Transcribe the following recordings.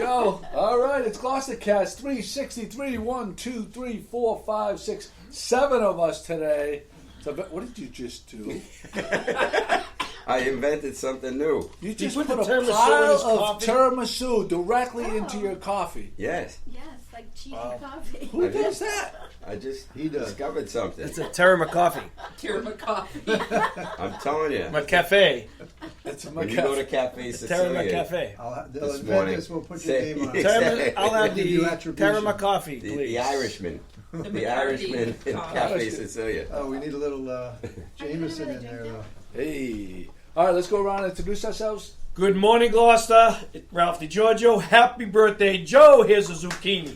go. All right, it's GloucesterCast 363. 1, 2, 3, 4, 5, 6, 7 of us today. So, what did you just do? I invented something new. You just put put the a tiramisu pile in his of coffee? tiramisu directly into your coffee. Yes. Yes, like cheesy coffee. Who does that? I just He does. discovered something. It's a McCarthy. I'm telling you. McCafe. It's a When you go to Cafe Sicilia McCafe. They'll this invent morning, this. We'll put say- your name on it. I'll have Give you the attribution. McCafe, the please. Irishman. The Irishman in Cafe Sicilia. Oh, we need a little Jameson in there, though. Hey. All right, let's go around and introduce ourselves. Good morning, Gloucester. It's Ralph DiGiorgio. Happy birthday, Joe. Here's a zucchini.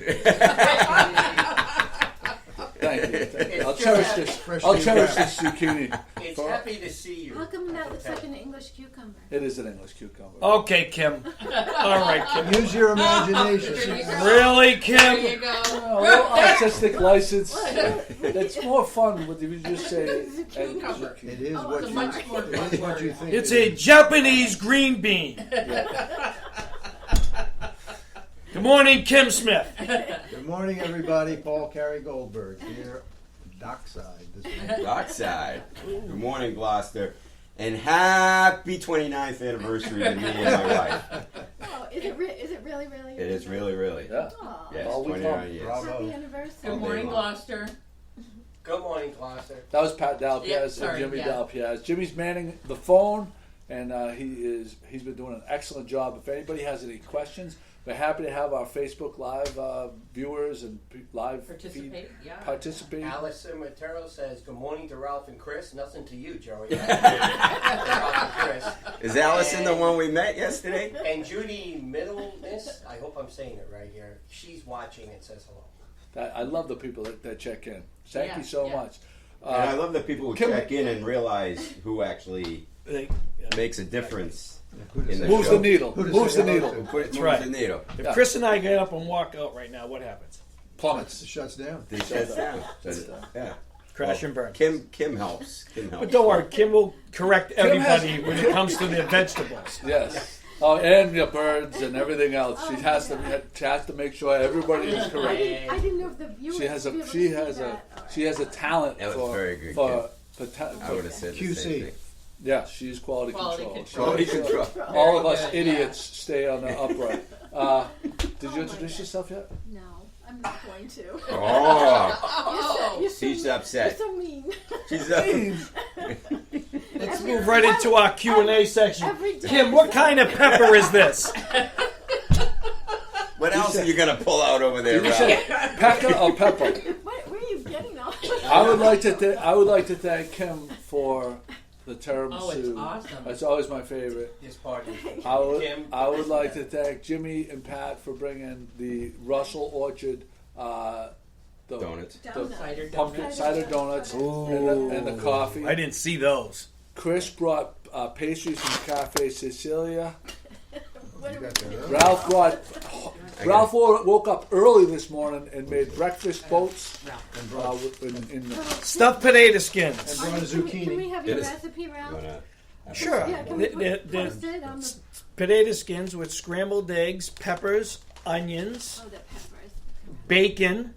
Thank you. I'll It's cherish just this. fresh I'll meat cherish wrap. this zucchini. It's happy to see you. How come that looks like an English cucumber? It is an English cucumber. Okay, Kim. All right, Kim. Use your imagination. Really, Kim? There you go. A little artistic license. It's more fun if you just say Cucumber. zucchini. It is Oh, what it's you. much more It is what you think. It's it a Japanese green bean. Good morning, Kim Smith. Good morning, everybody. Paul Carey Goldberg here, dockside this morning. Dockside. Good morning, Gloucester. And happy 29th anniversary to me and my wife. Oh, is it really? It is really, really. Yeah. Aw. Yes, All week 29 long. years. Bravo. Happy anniversary. Good morning, Gloucester. Good morning, Gloucester. That was Pat Dalpiaz Yep, and sorry, Jimmy yeah. Dalpiaz. Jimmy's manning the phone, and he's been doing an excellent job. If anybody has any questions, we're happy to have our Facebook Live viewers and live feed Participate, yeah. participate. Allison Matero says, good morning to Ralph and Chris. Nothing to you, Joey. Ralph and Chris. Is Allison the one we met yesterday? And Judy Middleness, I hope I'm saying it right here. She's watching and says hello. I love the people that check in. Thank you so much. And I love the people who Kim- check in and realize who actually makes a difference Who does in the that Moves show. the needle. Who does Moves the that needle. go to? Moves right. the needle. If Chris and I get up and walk out right now, what happens? Plummets. It shuts down. They shut down. Yeah. Crash and burn. Kim helps. Kim helps. But don't worry, Kim will correct everybody when it comes to their vegetables. Yes. Oh, and the birds and everything else. She has to make sure everybody is correct. I didn't know if the viewers She has would be a able she to has see a that. she has a talent That was for very good, for I would have said the QC. same thing. yeah. She's quality Quality control. control. Quality She- control. All of us Very good, idiots stay on the upright. Did you introduce yourself yet? No, I'm not going to. Oh, You're so she's mean. upset. You're so mean. She's up. Let's move right into our Q&A section. Every day. Kim, what kind of pepper is this? What else are you gonna pull out over there, Did you Ralph? say pecker or pepper? Where are you getting all I would like to thank Kim for the tiramisu. Oh, it's awesome. That's always my favorite. This party. I Kim. would like to thank Jimmy and Pat for bringing the Russell Orchard the Donuts. Donuts. Cider pumpkin donuts. cider donuts and the coffee. I didn't see those. Chris brought pastries from Cafe Sicilia. What are we doing? Ralph woke up early this morning and made breakfast boats in Stuffed potato skins. And brought a Can we zucchini. have It your is. recipe, Ralph? Sure. Yeah, can we The post it on the... potato skins with scrambled eggs, peppers, onions, Oh, the peppers. bacon,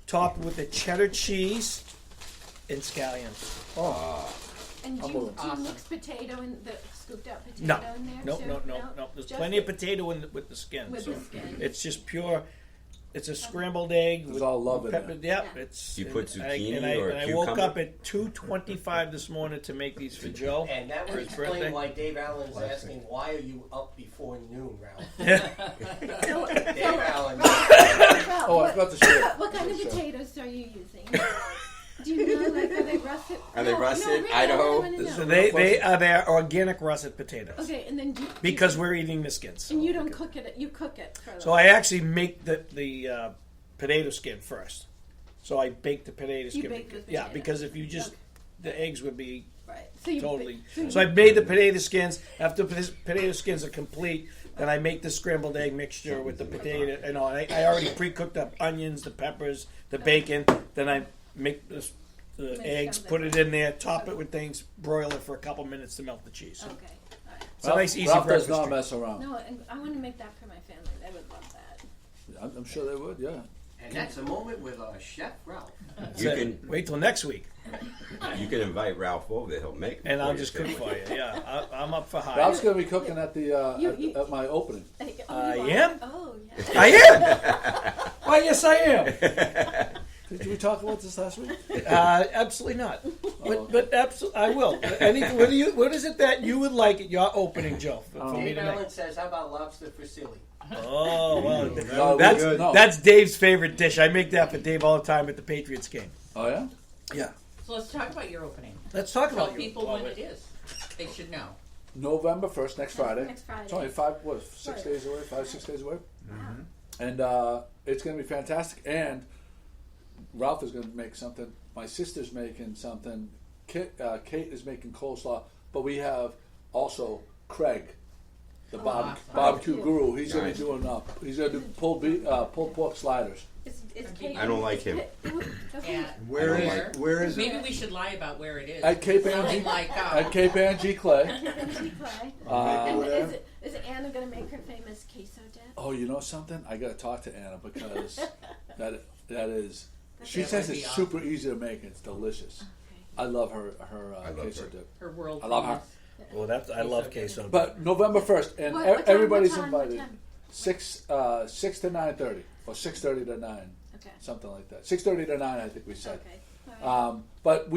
topped with the cheddar cheese, and scallions. And do you mix potato and the scooped out potato No. in there No, too? no. There's Just plenty of potato with the skin. with so the skin. it's just pure. It's a scrambled egg. There's with all love in pepper. it. Yep, Yeah. it's. Do you put and zucchini I or woke cucumber? up at 2:25 this morning to make these for Joe. And that for would his explain birthday. why Dave Allen's asking, why are you up before noon, Ralph? So, Dave Allen. Ralph, Oh, I forgot to share. what kind of potatoes are you using? Do you know, like, are they russet? Are they russet? really, Idaho? I wanna know. So they are their organic russet potatoes Okay, and then because we're eating the skins. and you don't cook it. You cook it. For So I actually make the potato skin first. So I bake the potato skin. bake the Yeah, potato. because if you just the eggs would be right. So you totally. So So I made the potato skins. After the potato skins are complete, then I make the scrambled egg mixture with the potato. And I already pre-cooked up onions, the peppers, the bacon. Then I make the eggs, something. put it in there, top it with things, broil it for a couple minutes to melt the cheese. Okay. All right. It's a nice, easy Ralph does breakfast not treat. mess around. No, and I want to make that for my family would love that. I'm sure they would. Yeah. And that's a moment with Chef Ralph. You can Wait till next week, invite Ralph over. He'll make it and for I'll you, just too. cook for you. Yeah, I'm up for hire. Ralph's going to be cooking at the You- at my opening. I you are? am? Oh, yeah. I am. Why, yes, I am. Did we talk about this last week? Absolutely not. But absolutely, I will. Anything. What is it that you would like at your opening, Joe? For me Dave to make? Allen says, how about lobster fusilli? Oh, well, No, that's good. No. that's Dave's favorite dish. I make that for Dave all the time at the Patriots game. Oh yeah. Yeah. So let's talk about your opening. Let's talk Tell about people when it is. They should know. November 1st, next Friday. Next Friday. It's only 6 days away, 5-6 days away. Mm-hmm. And it's going to be fantastic. And Ralph is going to make something. My sister's making something. Kate is making coleslaw. But we have also Craig, the awesome. barbecue guru. He's going Nice. to be doing he's going to do pulled pork sliders. Is Kate? I don't like him. And Where is where? where is Maybe it? we should lie about where it is. At Cape Something Angie. like At Cape Angie Clay. Clay. I'll make it And with is Anna going to make her famous queso dip? Oh, you know something? I got to talk to Anna because that is. She That says would it's be super easy to make. It's delicious. Okay. I love her I love queso her. dip. Her world. I love her. Well, I love queso. But November 1st, and What time, everybody's what time, what invited. time? 6 to 9:30 or 6:30 to 9, Okay. something like that. 6:30 to 9, I think we said. Okay. All right. But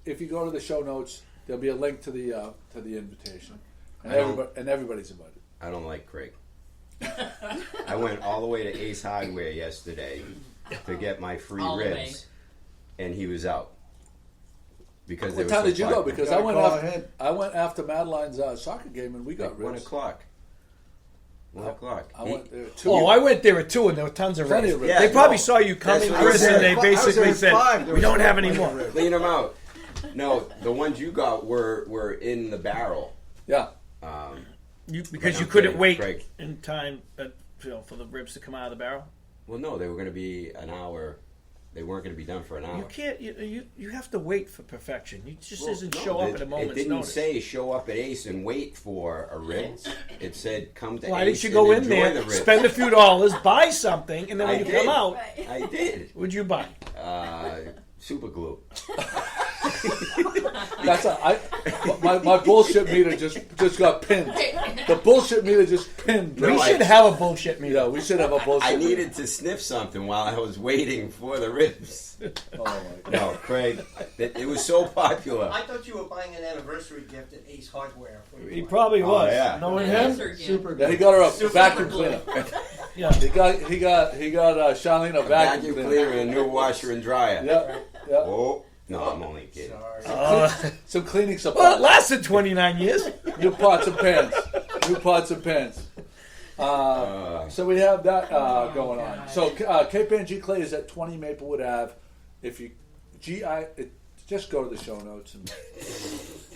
if you go to the show notes, there'll be a link to the invitation, and I don't- everybody's invited. I don't like Craig. I went all the way to Ace Hardware yesterday to get my free All the way. ribs, and he was out. Because What time did you go? Because I Gotta went call after ahead. Madeline's soccer game, and we got like 1 ribs. o'clock. 1 o'clock. I He- went there too. Oh, I went there at 2, and there were tons of Plenty ribs. of ribs. Yeah, They probably no. saw you coming, That's what I Chris, said. and they I was there basically at said, 5. There "We was don't have plenty any of more." ribs. Clean them out. No, the ones you got were in the barrel. Yeah. Because But you I'm couldn't kidding, wait Craig. in time, for the ribs to come out of the barrel. Well, no, they were going to be an hour. They weren't going to be done for an hour. You can't. You have to wait for perfection. You just Well, isn't no, show up it- at a moment's It didn't notice. say show up at Ace and wait for a rib. It said come to Why Ace didn't you go and in enjoy there, the rib. spend a few dollars, buy something, and then when I you did. come out, Right. I did. what'd you buy? Super glue. That's my bullshit meter just got pinned. The bullshit meter just pinned. We No, should I- have a bullshit meeting. Yeah, we should have a bullshit. I meter. needed to sniff something while I was waiting for the ribs. Oh my God. No, Craig, it was so popular. I thought you were buying an anniversary gift at Ace Hardware. For your He wife. probably Oh, was. yeah. Knowing Yeah. him, Answer again. Super Yeah, he good. got her a Super vacuum glue. cleaner. yeah. He got Charlene a Vacuum vacuum cleaner and a new washer and dryer. Yeah, yeah. Oh, no, I'm only kidding. Sorry. Some cleaning Well, it supplies. lasted 29 years. New pots and pans. New pots and pans. So we have that going on. So Cape Angie Clay is at 20 Maplewood Ave. If you just go to the show notes and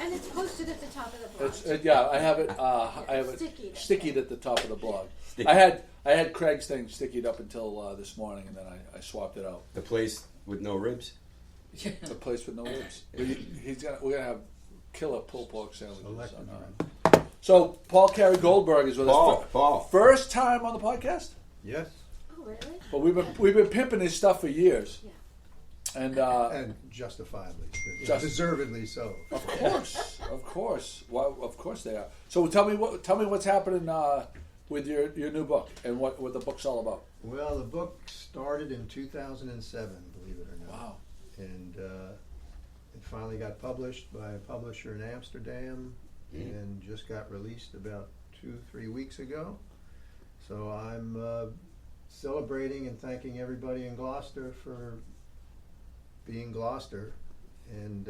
And it's posted at the top of the blog. I have it. I have it Stickied. stickied at the top of the blog. Sticky. I had Craig's thing stickied up until this morning, and then I swapped it out. The place with no ribs? The place with no ribs. We're gonna have killer pulled pork sandwiches. Selected, on, So Paul Carey Goldberg is with us. Paul. First time on the podcast. Yes, Oh, really? But we've been pimping his stuff for years. Yeah. and justifiably, deservedly so. Of course. Well, of course they are. So tell me what's happening with your new book and what the book's all about. Well, the book started in 2007, believe it or not. Wow. And it finally got published by a publisher in Amsterdam and just got released about 2-3 weeks ago. So I'm celebrating and thanking everybody in Gloucester for being Gloucester and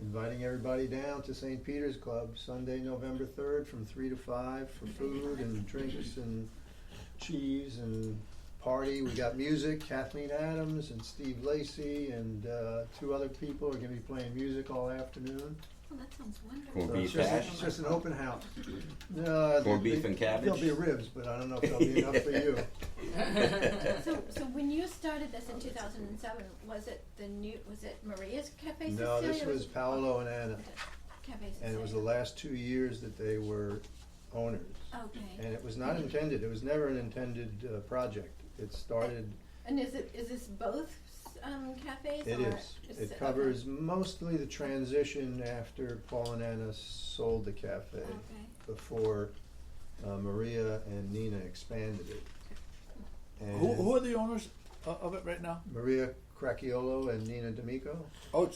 inviting everybody down to St. Peter's Club Sunday, November 3rd from 3 to 5 for food and drinks and cheese and party. We got music. Kathleen Adams and Steve Lacey and 2 other people are going to be playing music all afternoon. Oh, that sounds wonderful. Corned So beef it's hash? just an open house. Corned beef and cabbage? There'll be ribs, but I don't know if there'll be enough for you. So when you started this in 2007, was it Maria's Cafe Sicilia? No, this was Paolo and Anna. Cafe Sicilia. And it was the last 2 years that they were owners. Okay. And it was not intended, it was never an intended project. It started, And is this both cafes? it or is. It covers mostly the transition after Paul and Anna sold the cafe Okay. before Maria and Nina expanded it. And Who are the owners of it right now? Maria Cracchiolo and Nina D'Amico. Oh, are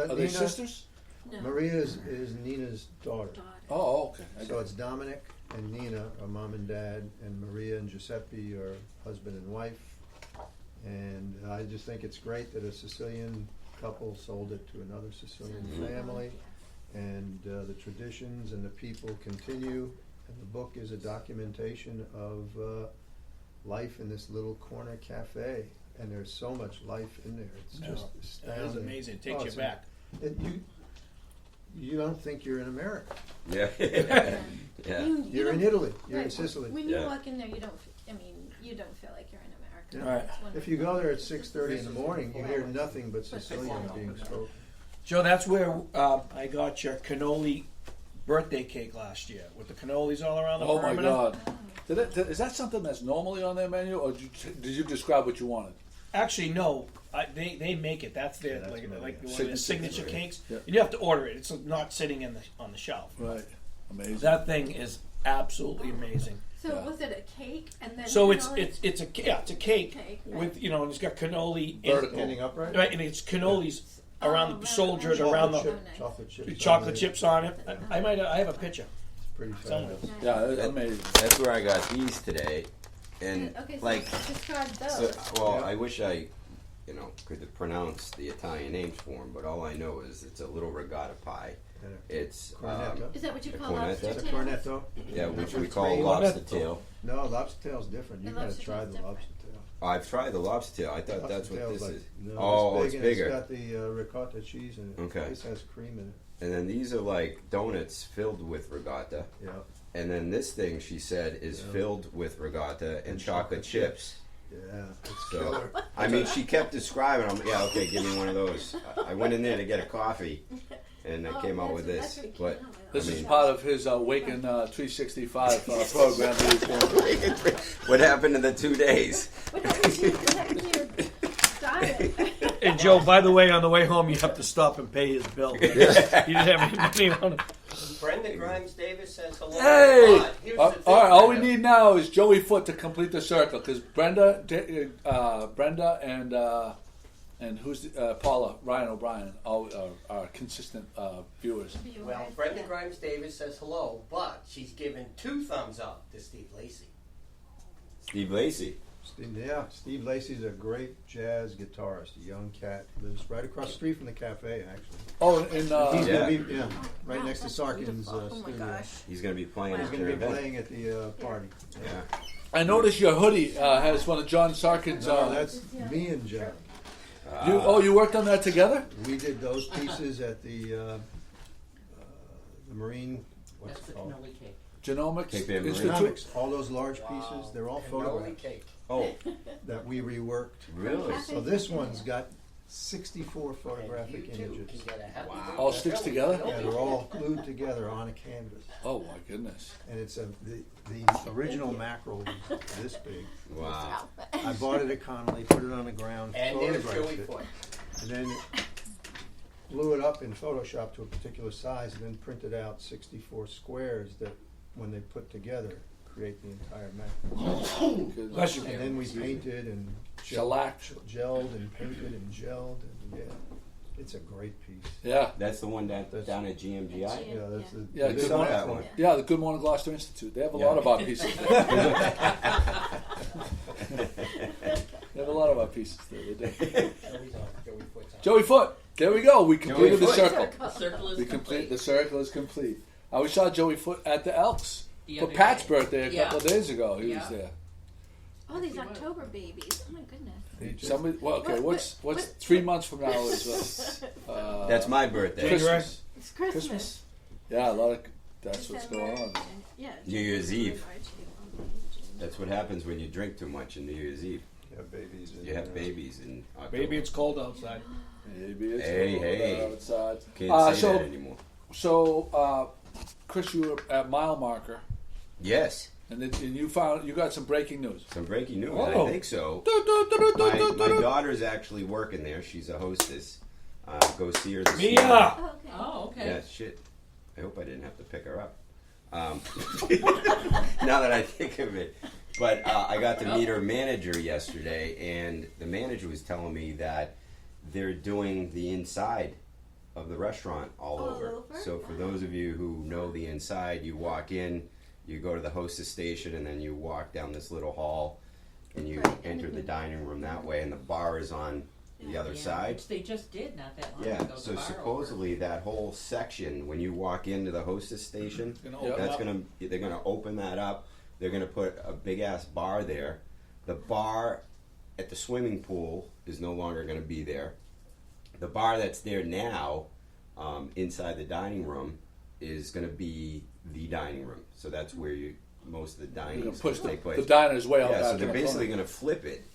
they Nina- sisters? No. Maria is Nina's daughter. Oh, okay. I So got it's Dominic and Nina are mom and dad, and Maria and Giuseppe are husband and wife. And I just think it's great that a Sicilian couple sold it to another Sicilian family. And the traditions and the people continue. And the book is a documentation of life in this little corner cafe. And there's so much life in there. It's No, just that astounding. is amazing. It takes you it's back. You don't think you're in America. Yeah. Yeah. You're in Italy. You're in Right. Sicily. When you Yeah. walk in there, you don't. You don't feel like you're in America. Yeah. Right. It's wonderful. If you go there at 6:30 in the morning, you hear nothing but Sicilian being spoken. Joe, that's where I got your cannoli birthday cake last year with the cannolis all around the Oh my perimeter. God! Is that something that's normally on their menu, or did you describe what you wanted? Actually, no. They make it. That's their That's like what- one of the Signature. signature cakes. Yeah. And you have to order it. It's not sitting on the shelf. Right. Amazing. That thing is absolutely amazing. So Yeah. was it a cake and then? So it's cannolis? it's a cake Cake, with and it's got cannoli Vertical. Standing upright? right, and it's cannolis around the soldiered around the Chocolate chips. chocolate chips on it. I have a picture. It's pretty Somewhere. fabulous. Yeah, it's amazing. That's where I got these today, and Okay, so like, describe so, those. well, I wish I, could pronounce the Italian names for them, but all I know is it's a little regatta pie. And It's Cornetto. Is that what you a call lobster cornetto. It's a tails? cornetto. Yeah, which we With call cream. lobster tail. No, lobster tail's different. The You've got to lobster try tail's the different. lobster tail. I've tried the lobster tail. I thought Lobster that's what tail's this like- is. No, Oh, it's it's big bigger. And it's got the ricotta cheese in it. Okay. This has cream in it. And then these are like donuts filled with regatta. Yeah. And then this thing, she said, is Yeah. filled with regatta and And chocolate chips. Yeah. It's So, killer. I mean, she kept describing them. Yeah, okay, give me one of those. I went in there to get a coffee, and I came out with this. But This I is mean- part of his Waken 365 program that he's doing. what happened in the 2 days? What happened to your diet? And Joe, by the way, on the way home, you have to stop and pay his bill. You didn't have any money on it. Brenda Grimes Davis says hello. Hey! But here's All the thing, right, all we Brenda. need now is Joey Foot to complete the circle, because Brenda and who's Paula Ryan O'Brien all are consistent viewers. Well, Brenda Grimes Davis says hello, but she's given 2 thumbs up to Steve Lacy. Steve Lacy. Steve Lacy's a great jazz guitarist, a young cat. Lives right across the street from the cafe, actually. Oh, and He's Yeah. going to be right next to Sarkin's Oh my studio. gosh. He's going to be playing He's at going your to be event. playing at the party. Yeah. I noticed your hoodie has one of John Sarkin's. No, that's me and John. You worked on that together? We did those pieces at the Marine. What's That's it the called? cannoli cake. Genomics Cape Ann Marine. Institute. Genomics. All those large pieces. They're all Cannoli photographs cake. Oh, that we reworked. really? So this one's got 64 And photographic you too images. can get a happy Wow. birthday All sticks early. together? Yeah, they're all glued together on a canvas. Oh my goodness! And it's the original mackerel was this big. Wow. I bought it at Connolly, put it on the ground, And there's photographed Joey it, Foot. and then blew it up in Photoshop to a particular size, and then printed out 64 squares that, when they put together, create the entire mackerel. Bless you. And then we painted and Shellacked. gelled and painted and gelled, and yeah, it's a great piece. Yeah, That's the one down at GMGI? Yeah, that's the Yeah, this good one. one. That one. yeah. The Good Morning Gloucester Institute. They have a Yeah. lot of our pieces. They have a lot of our pieces there. They do. Joey's on. Joey Foot's on. Joey Foot. There we go. We completed the Foot. circle. The circle is The complete. circle is complete. We saw Joey Foot at the Elks The for other Pat's day. birthday a Yeah. couple of days ago. He was Yeah. there. Oh, these October babies. Oh my goodness. Somebody, well, okay. What's What- 3 months from now is That's my birthday. Christmas. It's Christmas. Christmas. Yeah, a lot of that's what's December, going on. Yeah. New Year's Eve. March, April, May, That's what happens when you drink too much on New Year's Eve. You have babies. in You have there. babies in October. Baby, it's cold outside. Maybe it's Hey, cold hey. outside. Can't say so, that anymore. So, Chris, you were at Mile Marker Yes. And you got some breaking news. Some breaking news. Oh. I think so. My daughter's actually working there. She's a hostess. Go see her this Mia! morning. Oh, okay. Oh, okay. Yeah, shit. I hope I didn't have to pick her up. Now that I think of it. But I got to meet her manager yesterday, and the manager was telling me that they're doing the inside of the restaurant all over. So for those of you who know the inside, you walk in, you go to the hostess station, and then you walk down this little hall, and you enter the dining room that way, and the bar is on the other side. Which they just did not that long Yeah, ago. so the bar supposedly that whole section, when you walk into the hostess station, they're gonna open that up. They're gonna put a big ass bar there. The bar at the swimming pool is no longer gonna be there. The bar that's there now, inside the dining room, is gonna be the dining room. So that's where most of the dining You're is gonna push gonna take place. the diners way out Yeah, back. so they're in the basically corner. gonna flip it.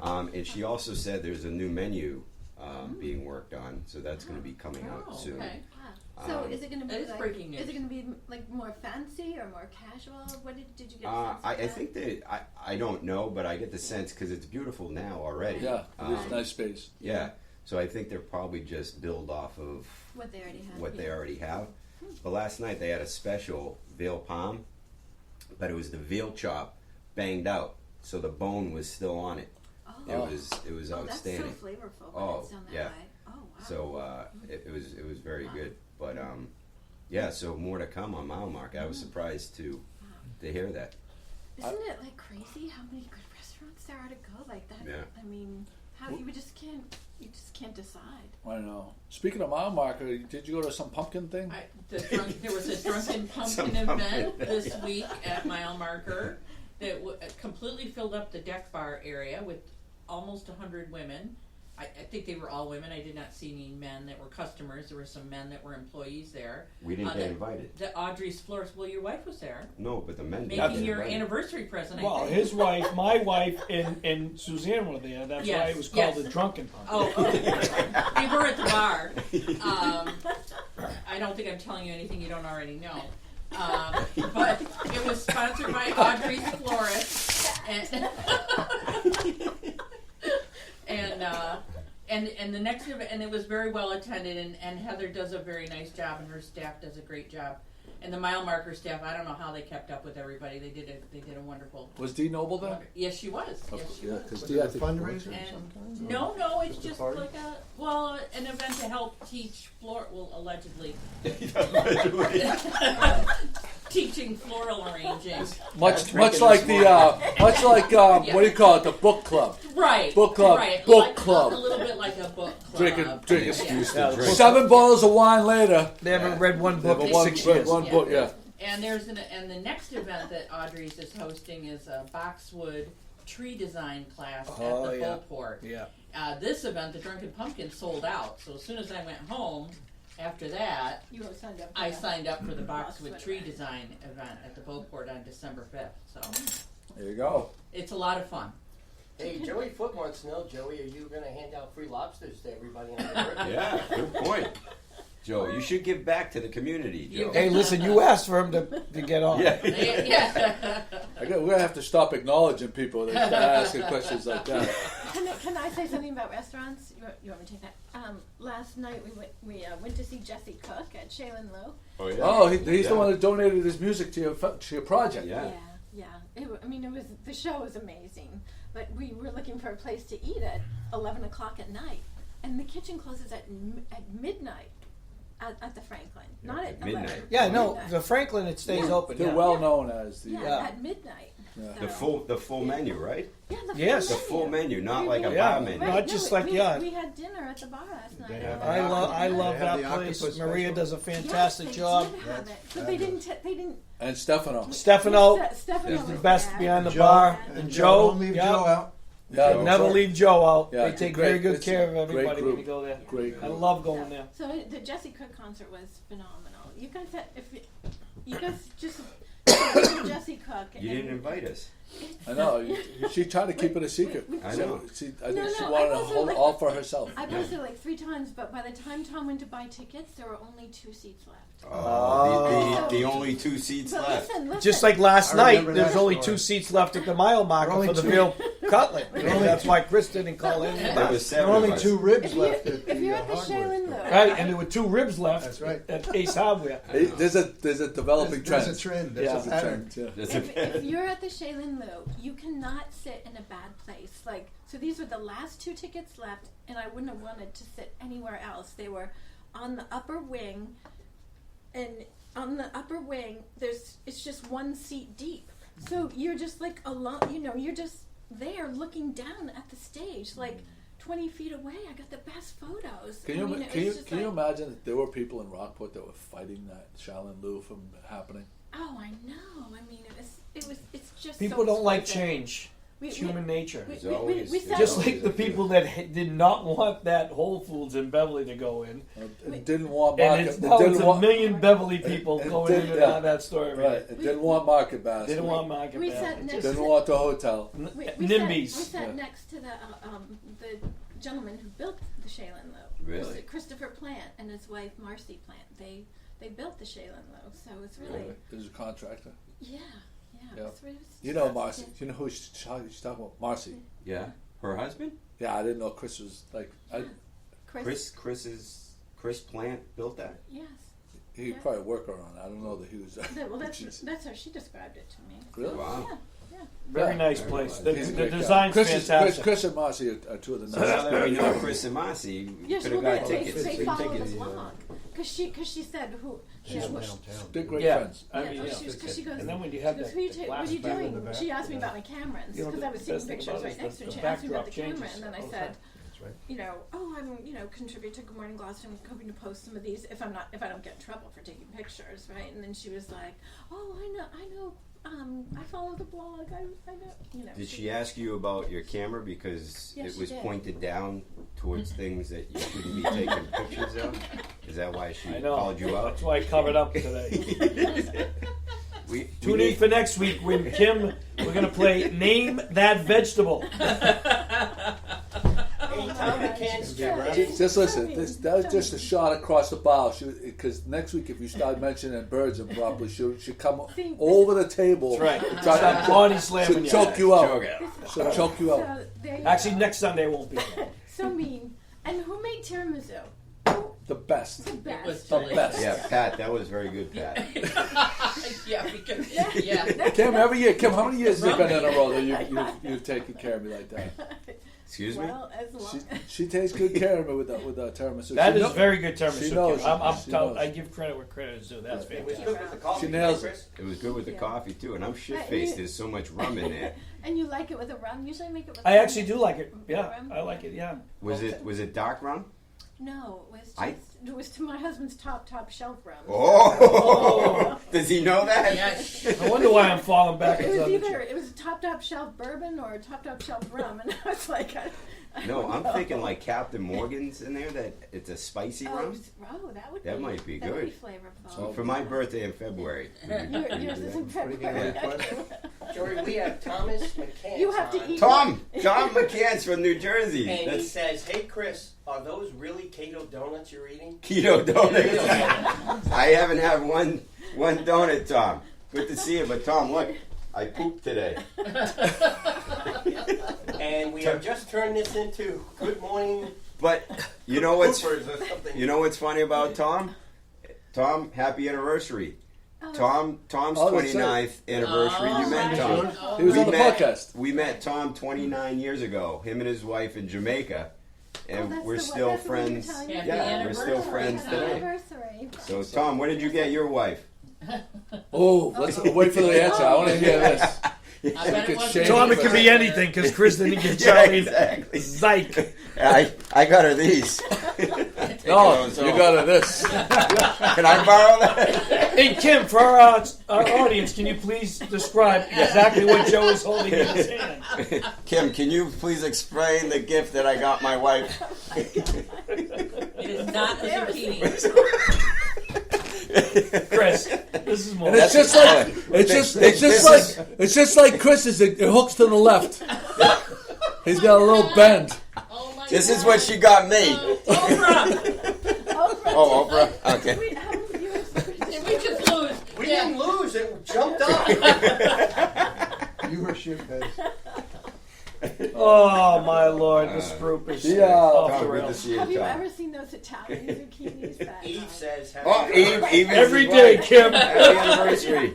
And she also said there's a new menu being worked on, so that's going to be coming out Oh, soon. okay. Wow. So is it going to be that is like, breaking news. is it going to be like more fancy or more casual? What did you get? I think that I don't know, but I get the sense because it's beautiful now already. Yeah, it's nice space. Yeah, so I think they're probably just build off of what they already have. what they already have. But last night they had a special veal palm, but it was the veal chop banged out, so the bone was still on it. Oh. It was outstanding. That's so flavorful. When Oh, it's done that yeah. way. Oh wow. So it was very good. But yeah, so more to come on Mile Mark. I was surprised to hear that. Isn't it like crazy how many good restaurants there are to go like that? Yeah. I mean, how you just can't decide. I know. Speaking of mile marker, did you go to some pumpkin thing? There was a drunken Some pumpkin pumpkin event this week at Mile Marker that completely filled up the deck bar area with almost 100 women. I think they were all women. I did not see any men that were customers. There were some men that were employees there. We didn't get invited. The Audrey's Florist. Well, your wife was there. No, but the men didn't Making get your invited. anniversary present, Well, I think. his wife, my wife, and Suzanne were there. That's why it was called the Drunken Pump. Oh, we were at the bar. I don't think I'm telling you anything you don't already know. But it was sponsored by Audrey's Florist, and the next event, and it was very well attended, and Heather does a very nice job, and her staff does a great job. And the Mile Marker staff, I don't know how they kept up with everybody. They did a wonderful. Was Dee Noble there? Yes, she was. Yes, she was. because Was Dee, it I a think, fundraiser or And something? no, it's Just a just party? like an event to help teach allegedly teaching floral arranging. much drinking like this what do you call it? The book club. Right. Book club, Right. book Like, club. A little bit like a book club. Drinking Yeah. Yeah, 7 bottles of wine later. They haven't read one book in One, 6 years. one book, yeah. And the next event that Audrey's is hosting is a boxwood tree design class at the Beauport. Yeah. This event, the Drunken Pumpkin, sold out. So as soon as I went home, after that, You were signed up. For I that. signed up for the boxwood Boxwood tree event. design event at the Beauport on December 5th. So There you go. it's a lot of fun. Hey, Joey Foot wants to know, Joey, are you going to hand out free lobsters to everybody on their birthday? Yeah, good point. Joe, you should give back to the community, Joe. Hey, listen, you asked for him to get on. Yeah. Yeah. We're gonna have to stop acknowledging people that start asking questions like that. Can I say something about restaurants? You want me to take that? Last night we went to see Jesse Cook at Shaylin Low. Oh, yeah. Oh, he's the one that donated his music to your project. Yeah. Yeah. The show was amazing, but we were looking for a place to eat at 11 o'clock at night, and the kitchen closes at midnight at the Franklin, not at midnight. 11. Yeah, no, Midnight. the Franklin, it stays open. They're Yeah. well known as the. Yeah, at midnight. The full menu, right? Yeah, the Yes. The full menu, not like a Yeah. bar menu. Not just like, we had dinner at the bar last night. They have I love They have that the place. octopus Maria special. does a fantastic Yes, job. They did have it, but That's they didn't. And Stefano. Stefano Stefano is the was best there. behind the Joe, bar. and And Joe, Joe, don't leave yeah, Joe out. Yeah, Joe. never leave Joe out. Yeah, They take great. very good It's care of a great everybody when group. you go there. Great I group. love going there. So the Jesse Cook concert was phenomenal. You guys Jesse Cook. You didn't invite us. I know. She tried to keep it a secret. I know. I think No, she no, wanted I to wasn't hold like- all for herself. I posted like 3 times, but by the time Tom went to buy tickets, there were only 2 seats left. The only 2 seats But left. listen. Just like last I night, remember there's that only story. 2 seats left at the mile marker Only for the two. Bill Cutlet. That's why Chris didn't call in. There was There 7 are only of us. 2 ribs If, you, left if you're at the hardware Shaylin store. though, Right, and there were 2 ribs left. That's right. At Ace Hardware. There's a developing There's trend. a trend. There's Yeah. a pattern. Yeah. That's a- if you're at the Shaylin Lou, you cannot sit in a bad place. Like, so these were the last 2 tickets left, and I wouldn't have wanted to sit anywhere else. They were on the upper wing, and on the upper wing, it's just 1 seat deep. So you're just like alone. You're just there looking down at the stage, like 20 feet away. I got the best photos. Can you imagine that there were people in Rockport that were fighting that Shaolin Lou from happening? Oh, I know. I mean, it's just People so don't like exquisite. change. It's We- human nature. we- There's always- we there's sat- Just always like the a few. people that did not want that Whole Foods in Beverly to go in. It didn't want And market. it's it now didn't it's a want, million Beverly people it going in did- and yeah. out of that store every right. day. It didn't want market basket. They didn't want market We basket. sat next Didn't to want the hotel. we NIMBYs. sat Yeah. next to the gentleman who built the Shaylin Low. Really? Christopher Plant and his wife Marcy Plant. They built the Shaylin Low, so it's really There's a contractor. yeah. Yeah. It's really, You know Marcy. You know who she's talking about? Marcy. Yeah. Her husband? Yeah, I didn't know Chris was like. Chris Plant built that? Yes. He Yeah. probably worked her on. I don't know that he was. Well, Jeez. that's how she described it to me. Really? Wow. Yeah. Very Yeah. nice Very place. nice. The, He's a the great guy. design's fantastic. Chris and Marcy are 2 of the So now nicest. that we know Chris and Marcy, you Yes, could well, have got they tickets. they Free follow tickets. the blog because she said who. She's what- downtown. They're great Yeah. friends. I Yeah, mean, oh, yeah. she goes. And then when you have She goes, that what are you, the what glass are you back in doing? the back, She asked me yeah. about my camera You know, because the I was seeing best thing pictures about it right is next to her. the She asked me about the backdrop camera, changes and then I all the said, time. That's right. I'm contribute to Good Morning Gloucester. I'm hoping to post some of these if I don't get in trouble for taking pictures, right? And then she was like, oh, I know. I follow the blog. I know. Did she ask you about your camera because Yes, it she was did. pointed down towards things that you shouldn't be taking pictures of? Is that why she I know. called you out? That's why I covered up today. We Tune in need- for next week when Kim, we're going to play Name That Vegetable. Hey, Tom, you can't stop. Just listen. That was just a shot across the bow. Because next week, if you start mentioning birds improperly, she'll come See, over the table. That's right. Try Start to body slamming she'll you. choke you out. Choke out. She'll choke you out. So there you Actually, go. next Sunday won't be. So mean. And who made tiramisu? The best. The best. It was The delicious. best. Yeah, Pat, that was very good, Pat. Yeah, because yeah. Kim, every year, Kim, how many years has it been in a row that you've taken care of me like that? Excuse me? Well, as long She takes good care of me with the tiramisu. That She is know- very good tiramisu. She knows. Kim. I'm She telling- knows. I give credit where credit is due. That's It was fantastic. good with the coffee, She nails Chris. It was good with the Yeah. coffee, too, and I'm Right, shit-faced. you- There's so much rum in there. and you like it with a rum. Usually I make it with. I rum. actually do like it. Yeah, Rum? I like it. Yeah. Was it dark rum? No, it was just, I- it was to my husband's top shelf rum. Oh! Does he know that? Yes. I wonder why I'm falling back It into was the either it was a top shelf bourbon or a top shelf rum, and I was like, I No, don't I'm know. thinking like Captain Morgan's in there. That it's a spicy rum. That would That be, might be that would be good. flavorful. So For my birthday in February. Would you Yours do is that? in Pretty good February. request. Jory, we have Thomas McCann. You have to on, eat- Tom McCann's from New Jersey. And he That's says, hey, Chris, are those really keto donuts you're eating? keto donuts. I haven't had one donut, Tom. Good to see you, but Tom, look, I pooped today. And we have just turned this into Good Morning But you know what's Poopers or something. you know what's funny about Tom? Tom, happy anniversary. Tom's Oh, that's 29th anniversary. You met Tom. He was We on the met- podcast. We met Tom 29 years ago. Him and his wife in Jamaica, and that's we're the- still that's the one you were friends. telling me Happy Yeah, we're still anniversary. friends Happy today. anniversary. So Tom, when did you get your wife? Oh, let's wait for the answer. I want to hear this. I bet it wasn't. Shame. Tom, it could be anything because Chris didn't get Yeah, Charlie. exactly. Zyke. I got her these. No, those you off. got her this. Can I borrow that? Hey, Kim, for our audience, can you please describe exactly what Joe is holding in his hand? Kim, can you please explain the gift that I got my wife? It is not a zucchini. Chris, This is more. And it's just like it's just like Chris's. It hooks to the left. He's got a little bend. Oh my This God. is what she got me. Oprah. Oh, Oprah. Okay. Wait, how many viewers? Did we just lose? We didn't lose. It jumped up. Viewership has. Oh my Lord, this group is Yeah. off the Tom, good to rails. see you, Have you Tom. ever seen those Italian zucchinis? That Eve says, Oh, Eve Every day, Kim. Happy anniversary.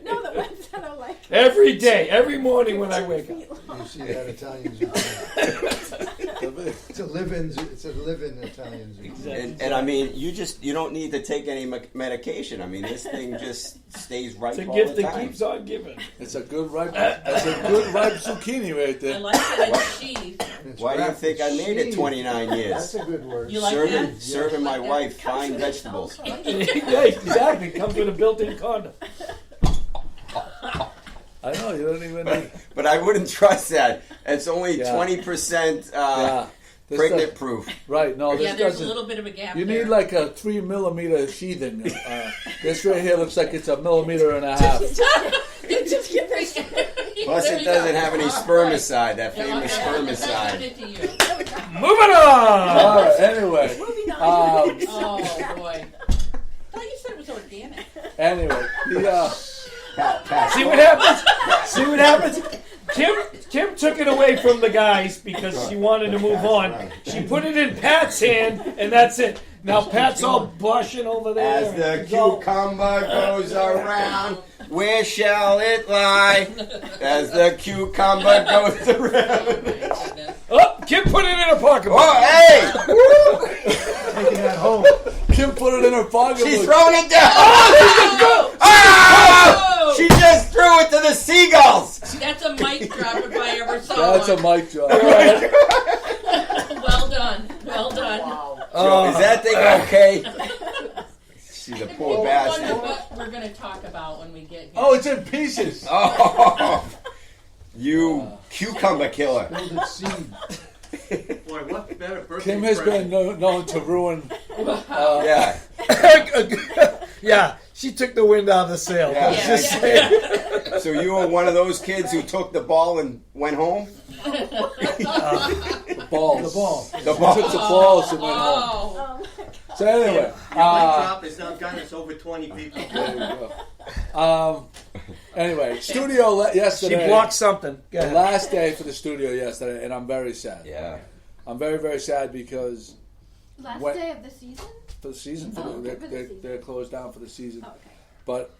no, the ones that are like Every day, every morning when I wake up. You see that Italian zucchini. It's a live-in. It's a live-in Italian zucchini. And I mean, you don't need to take any medication. I mean, this thing just stays ripe It's a all gift the that time. keeps on giving. It's a good ripe. That's a good ripe zucchini right I there. like it in sheath. It's Why do you wrapped think I in made it cheese. 29 That's years? a good word. You like that? Serving my Like that? wife fine vegetables. Yeah, exactly. Comes with a built-in condom. I know you don't even. But I wouldn't trust that. It's only Yeah. 20% Yeah. This pregnant does- proof. Right. No, this Yeah, there's a doesn't. little bit of a gap You there. need like a 3 millimeter sheathing. This right here looks like it's a millimeter and a half. You just get this. Plus, There it you doesn't go. have any Right. spermicide, that Yeah, famous okay. spermicide. It to you. Moving on. All right. Anyway. Moving on. Oh boy. I thought you said it was organic. Anyway. See what happens? See what happens? Kim took it away from the guys because she wanted to move on. She put it in Pat's hand, and that's it. Now Pat's all blushing over there. As the He's all- cucumber goes around, where shall it lie? As the cucumber goes around. Oh, Kim put it in her pocketbook. Oh, hey! Taking that home. Kim put it in her pocket. She's throwing it down! Oh! Oh! She just threw it to the seagulls! That's a mic drop if I ever saw That's a one. mic drop. Well done. Well done. So, is that thing okay? She's a poor I wonder bastard. what we're going to talk about when we get here. Oh, it's in pieces. Oh, you cucumber killer. Build its seed. Boy, what better birthday Kim has present? been known to ruin. Yeah. Yeah, she took the wind out of the sail. Yeah. Let's just say. So you were one of those kids who took the ball and went home? Balls. The ball. The Took ball. the balls and went home. Oh. So anyway, Your mic drop has now gotten us over 20 people. there you go. Anyway, studio She yesterday. blocked something. Go The ahead. last day for the studio yesterday, and I'm very sad. Yeah. I'm very, very sad because Last What- day of the season? for the season, Oh, okay, for the season. they're closed down for the season. Oh, okay. But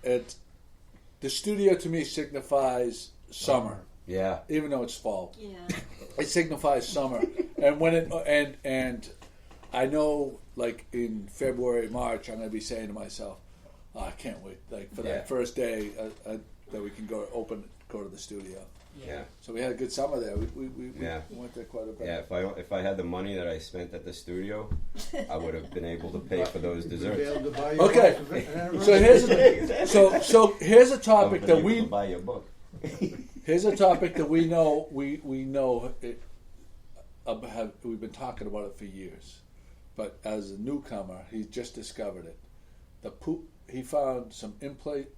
the studio to me signifies summer, Yeah. even though it's fall. Yeah. It signifies summer, and when it and I know, like in February, March, I'm going to be saying to myself, oh, I can't wait, like for Yeah. that first day that we can go to the studio. Yeah. So we had a good summer there. We Yeah. went there quite a bit. Yeah, if I had the money that I spent at the studio, I would have been able to pay for those You'd be desserts. able to buy your Okay. wife an anniversary. So here's a I topic would have that been able we to buy your book. here's a topic that we know we've been talking about it for years, but as a newcomer, he just discovered it. The poop. He found some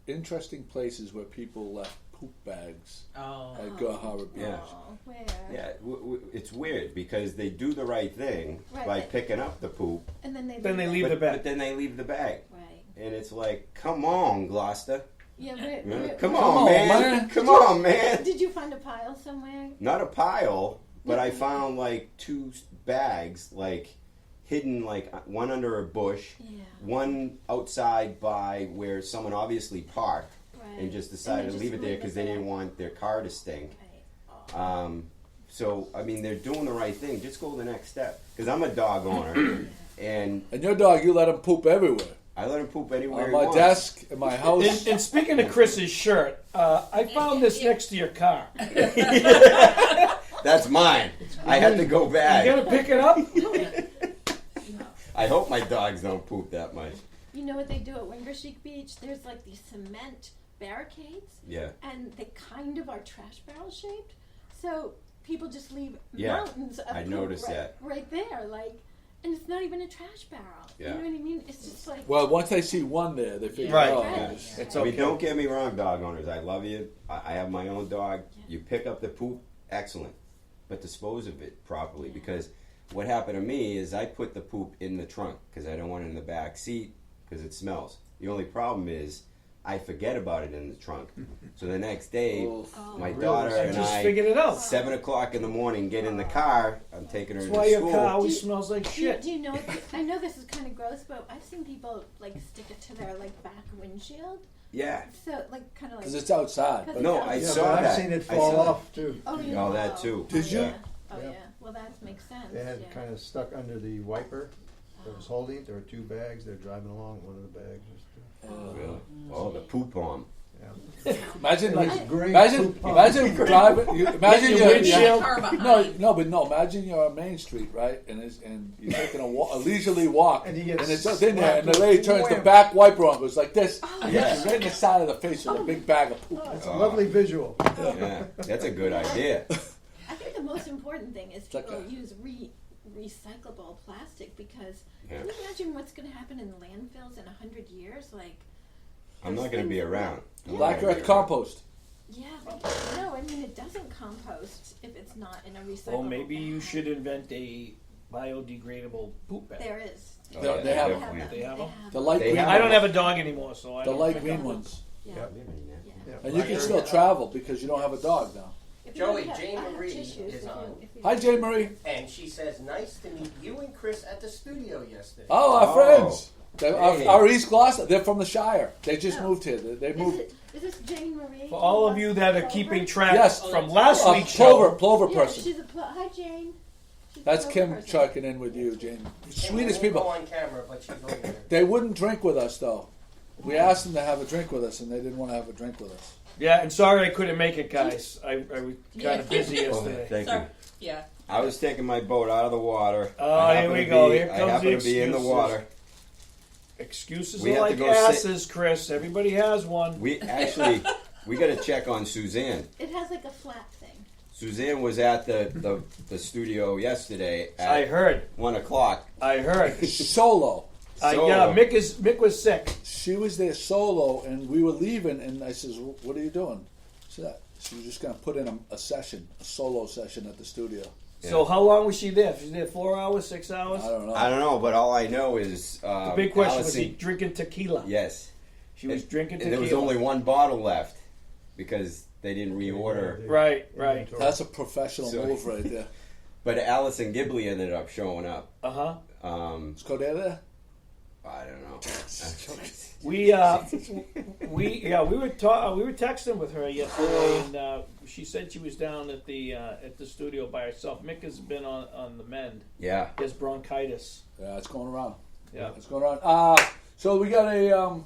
interesting places where people left poop bags Oh. at Girl Harbor Beach. Yeah. Oh, where? Yeah, it's weird because they do the right thing Right. by picking up the poop, And then they Then they it. leave the but bag. then they leave the bag. Right. And it's like, come on, Gloucester. Yeah, Come on, on, man. man. Come on, man. Did you find a pile somewhere? Not a pile, but I found like 2 bags, like hidden, like one under a bush, Yeah. one outside by where someone obviously parked Right. and just decided to just leave it there leave because it they there. didn't want their car to stink. Right. Oh. So, I mean, they're doing the right thing. Just go the next step. Because I'm a dog owner, and And your dog, you let him poop everywhere. I let him poop anywhere On he my wants. desk, in my house. And speaking of Chris's shirt, I found this next to your car. That's mine. I had to go You back. gonna pick it up? I hope my dogs don't poop that much. You know what they do at Wingershik Beach? There's like these cement barricades, Yeah. and they kind of are trash barrel shaped. So people just leave Yeah, mountains of I poop noticed right, that. right there. Like, And it's not even a trash barrel. Yeah. You know what I mean? It's just like. Well, once they see one there, they figure, Right. oh, Yeah. it's- It's I mean, okay. don't get me wrong, dog owners. I love you. I have my own dog. You pick up the poop, excellent, but dispose of it properly. Because what happened to me is I put the poop in the trunk because I don't want it in the back seat because it smells. The only problem is I forget about it in the trunk. So the next day, Oh. my daughter I and just I, figured it out. 7 o'clock in the morning, get in the car. I'm taking her That's to why your school. car always Do- smells like Do shit. you know? I know this is kind of gross, but I've seen people like stick it to their like back windshield. Yeah. So like kind of like. because it's outside. But No, I Yeah, saw but that. I've seen it I fall saw off too. Oh, you all know. that too. Did you? Yeah. Oh Yeah. yeah. Well, that makes sense. They had yeah. kind of stuck under the wiper that was holding it. There were 2 bags. They're driving along. One of the bags was. Really? Oh, the poop bomb. Yeah. Imagine, Like like, gray imagine poop bomb. driving. Imagine Your you're, windshield. Car behind. no. Imagine you're on Main Street, right? And you're taking a leisurely walk, And you get it's just in there, and the slapped lady with turns the wham. back wiper on, goes like this, and Yeah. hits you right in the side of the face with a big bag of poop. It's a lovely visual. Yeah, that's a good idea. I think the most important thing is like people a- use recyclable plastic because Yeah. can you imagine what's going to happen in landfills in 100 years? Like, I'm not going to be around. I'm not Black gonna be Earth around. compost. yeah, but no, I mean it doesn't compost if it's not in a recyclable. Well, maybe you bag. should invent a biodegradable poop bag. There is. Oh, They- yeah, they have definitely. them. They have them? The light They green. have I don't them. have a dog anymore, so I The don't light pick green up- ones. Yeah. Yep. Yeah. Yeah. And you can still travel because you don't have a dog now. If Joey, you have- Jane I have Marie tissues is if you- on. if you- Hi, Jane Marie. And she says, nice to meet you and Chris at the studio yesterday. Oh, our Oh. friends. Hey. Our East Gloucester. They're from the Shire. They just Oh. moved here. They moved. Is this Jane Marie? For all of you that are keeping track Yes. from last A week's show, Plover Yeah, person. she's a hi Jane. She's a That's Plover Kim person. checking in with you, Jane. Sweetest Won't go people. on camera, but she's over there. They wouldn't drink with us though. We asked them to have a drink with us, and they didn't want to have a drink with us. yeah, and sorry I couldn't make it, guys. I was kind Yeah. of busy Oh, yesterday. thank Sorry. you. Yeah. I was taking my boat out of the water. Oh, I here happen we to go. be- Here I comes happen the to be in the excuses. water. Excuses We are have to like go sit- asses, Chris. Everybody has one. We actually, we got to check on Suzanne. It has like a flat thing. Suzanne was at the studio yesterday I at heard. 1 o'clock. I heard. Solo. Solo. Yeah, Mick was sick. She was there solo, and we were leaving, and I says, "What are you doing?" She said, "She was just going to put in a session, a solo session at the studio." So how long was she there? She was there 4 hours, 6 hours? I don't know. I don't know, but all I know is The big question was Allison, he drinking tequila? yes, She was And- drinking and tequila. there was only one bottle left because they didn't reorder. Right. That's a professional So- move right there. But Allison Gibley ended up showing up. Uh-huh. Let's go there. I don't know. We were texting with her yesterday, and she said she was down at the studio by herself. Mick has been on the mend. Yeah. He has bronchitis. Yeah, it's going around. Yeah. It's going around. So we got a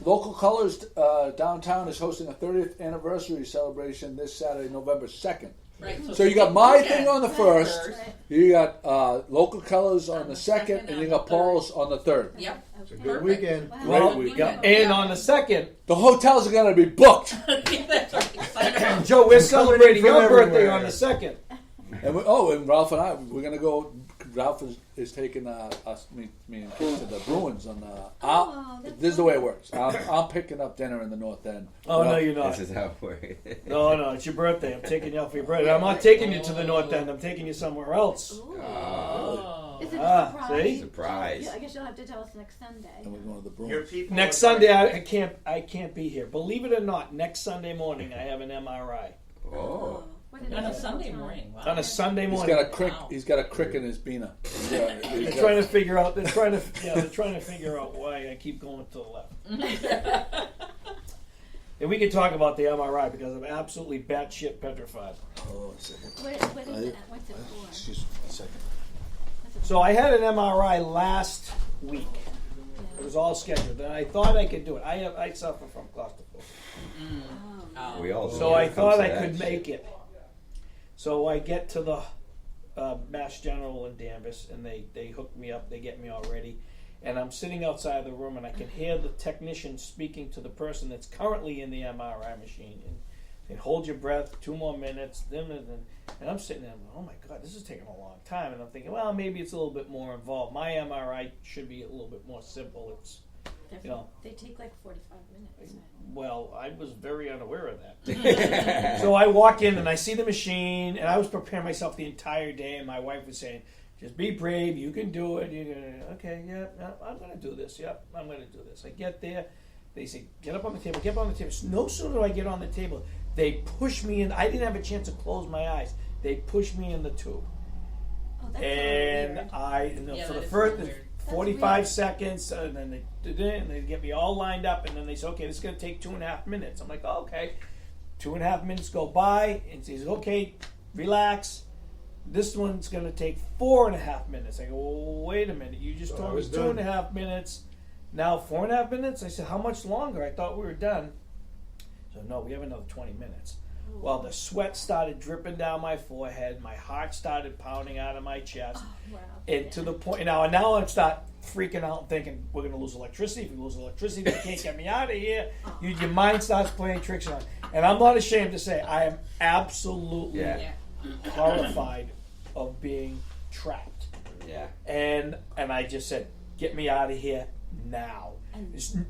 Local Colors downtown is hosting a 30th anniversary celebration this Saturday, November 2nd. Right. So you got my Okay. thing on the Right, first, right. you got Local Colors on On the the second, second and you and got the third. Paul's on the third. Yep. It's a Okay. good Perfect. weekend. Wow. Great Well, weekend. and on the second, The hotels are going to be booked. That's right. Joe, we're celebrating from your birthday everywhere. on the second. And Ralph and I, we're going to go. Ralph is taking me and Kate to the Bruins on that's this is the way it works. I'm picking up dinner in the North End. Oh, no, you're not. This is how it works. No, it's your birthday. I'm taking you out for your birthday. I'm not taking you to the North End. I'm taking you somewhere else. Ooh. Oh. Is it Ah, a surprise? see? Surprise. Yeah, I guess you'll have to tell us next Sunday. And we're going to the Bruins. Your people Next are Sunday, I can't be here. Believe it or not, next Sunday morning I have an MRI. Oh. What did On it a say? Sunday morning. Wow. On a Sunday He's morning. got a crick. Wow. He's got a crick in his beaner. They're trying to figure out. They're trying to figure out why I keep going to the left. And we can talk about the MRI because I'm absolutely batshit petrified. Oh, a second. What is it? What's it for? Excuse me a second. What's it So I had an MRI last week. It was all scheduled, and I thought I could do it. I suffer from claustrophobia, Oh. We all so do. I It comes thought to I that could shit. make it. So I get to the Mass General in Danvers, and they hook me up. They get me all ready, and I'm sitting outside the room, and I can hear the technician speaking to the person that's currently in the MRI machine. And They'd hold your breath, 2 more minutes, and I'm sitting there, oh my God, this is taking a long time. And I'm thinking, well, maybe it's a little bit more involved. My MRI should be a little bit more simple. It's, you know. They take like 45 minutes. Well, I was very unaware of that. So I walk in and I see the machine, and I was preparing myself the entire day, and my wife was saying, just be brave, you can do it. You're gonna, okay, yeah, I'm going to do this. Yep, I'm going to do this. I get there. They say, get up on the table, get up on the table. So no sooner do I get on the table, they push me in. I didn't have a chance to close my eyes. They push me in the tube. Oh, that's And weird. for the that is first weird. 45 weird. seconds, and then they did it, and they get me all lined up, and then they say, okay, this is going to take 2.5 minutes. I'm like, oh, okay. 2.5 minutes go by, and he says, okay, relax. This one's going to take 4.5 minutes. I go, well, wait a minute. You just So told I me was done. 2.5 minutes. Now 4.5 minutes? I said, how much longer? I thought we were done. So, no, we have another 20 minutes. Well, the sweat started dripping down my forehead. My heart started pounding out of my chest. Oh, wow. And to the point, now I start freaking out and thinking, we're going to lose electricity. If we lose electricity, they can't get me out of here. Your mind starts playing tricks on. And I'm not ashamed to say, I am absolutely Yeah. horrified of being trapped. Yeah. And I just said, get me out of here now.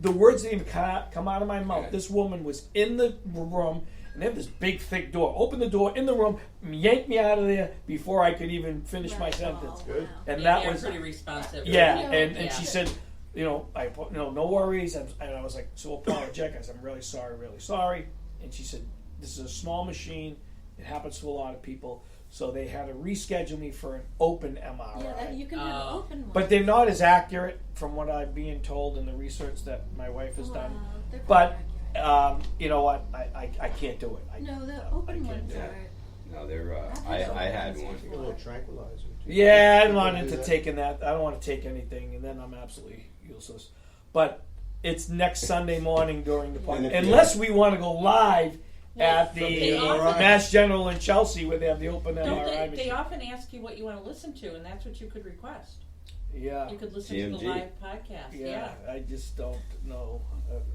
The words didn't even come out of my mouth. Yeah. This woman was in the room, and they have this big, thick door. Open the door in the room, yank me out of there before I could even finish my Right. sentence. Oh, Good. wow. And Yeah, that they're was, pretty responsive. yeah. Yeah. And Yeah. she said, no worries. And I was like, so apologetic. I said, I'm really sorry. And she said, this is a small machine. It happens to a lot of people. So they had to reschedule me for an open MRI. Yeah, that, you can have an open one. But they're not as accurate from what I'm being told in the research that my wife has done. Wow, they're But pretty accurate. you know what? I can't do it. No, the I open can't ones do it. are. No, they're. I've I had had open one. ones Take a little tranquilizer. too. Yeah, I'm People not do into that. taking that. I don't want to take anything, and then I'm absolutely useless. But it's next Sunday morning during the And if you- unless we want to go live at From the the MRI. Mass General in Chelsea where they have the open Don't MRI they machine. often ask you what you want to listen to, and that's what you could request. Yeah. You could listen to GMG. the live podcast. Yeah, I just don't know.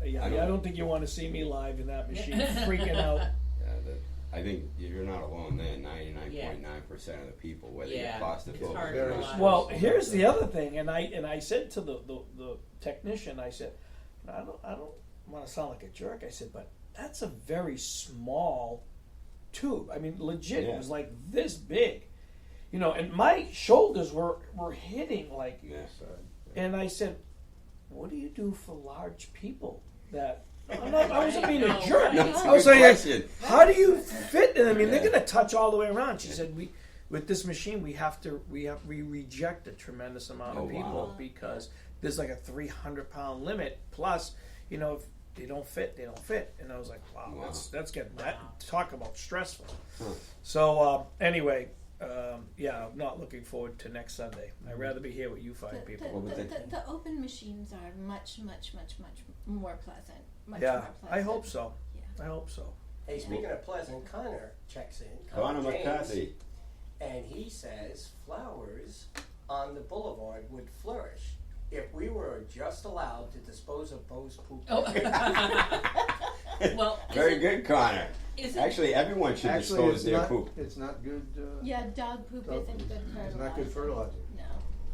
I I don't- don't think you want to see me live in that machine, freaking out. Yeah, I think you're not alone there. 99.9% of the people, whether Yeah. you're claustrophobic It's hard or to not. realize. Well, here's the other thing, and I said to the technician, I said, I don't want to sound like a jerk. I said, but that's a very small tube. I mean, legit, Yeah. it was like this big, and my shoulders were hitting like. Yeah. And I said, what do you do for large people that? I wasn't being a jerk. No, it's a I was good saying, question. how do you fit? I mean, they're Yeah. going to touch all the way around. She said, with this machine, we reject a tremendous amount of Oh, people wow. because there's like a 300-pound limit. Plus, if they don't fit, they don't fit. And I was like, wow, Wow. that's getting that. Talk about stressful. Huh. So anyway. Yeah, I'm not looking forward to next Sunday. I'd rather be here with you five people. What would they- The open machines are much, much, much, much more pleasant. Much Yeah, more pleasant. I hope so. Yeah. I hope so. Hey, speaking of pleasant, Connor checks in. Connor James, McCarthy. And he says flowers on the boulevard would flourish if we were just allowed to dispose of Bo's poop. Oh. Well, Very good, Connor. Is it, Actually, everyone should Actually, dispose it's their not, poop. it's not good. Yeah, dog poop Dog isn't poop. good fertilizer. It's not good fertilizer No,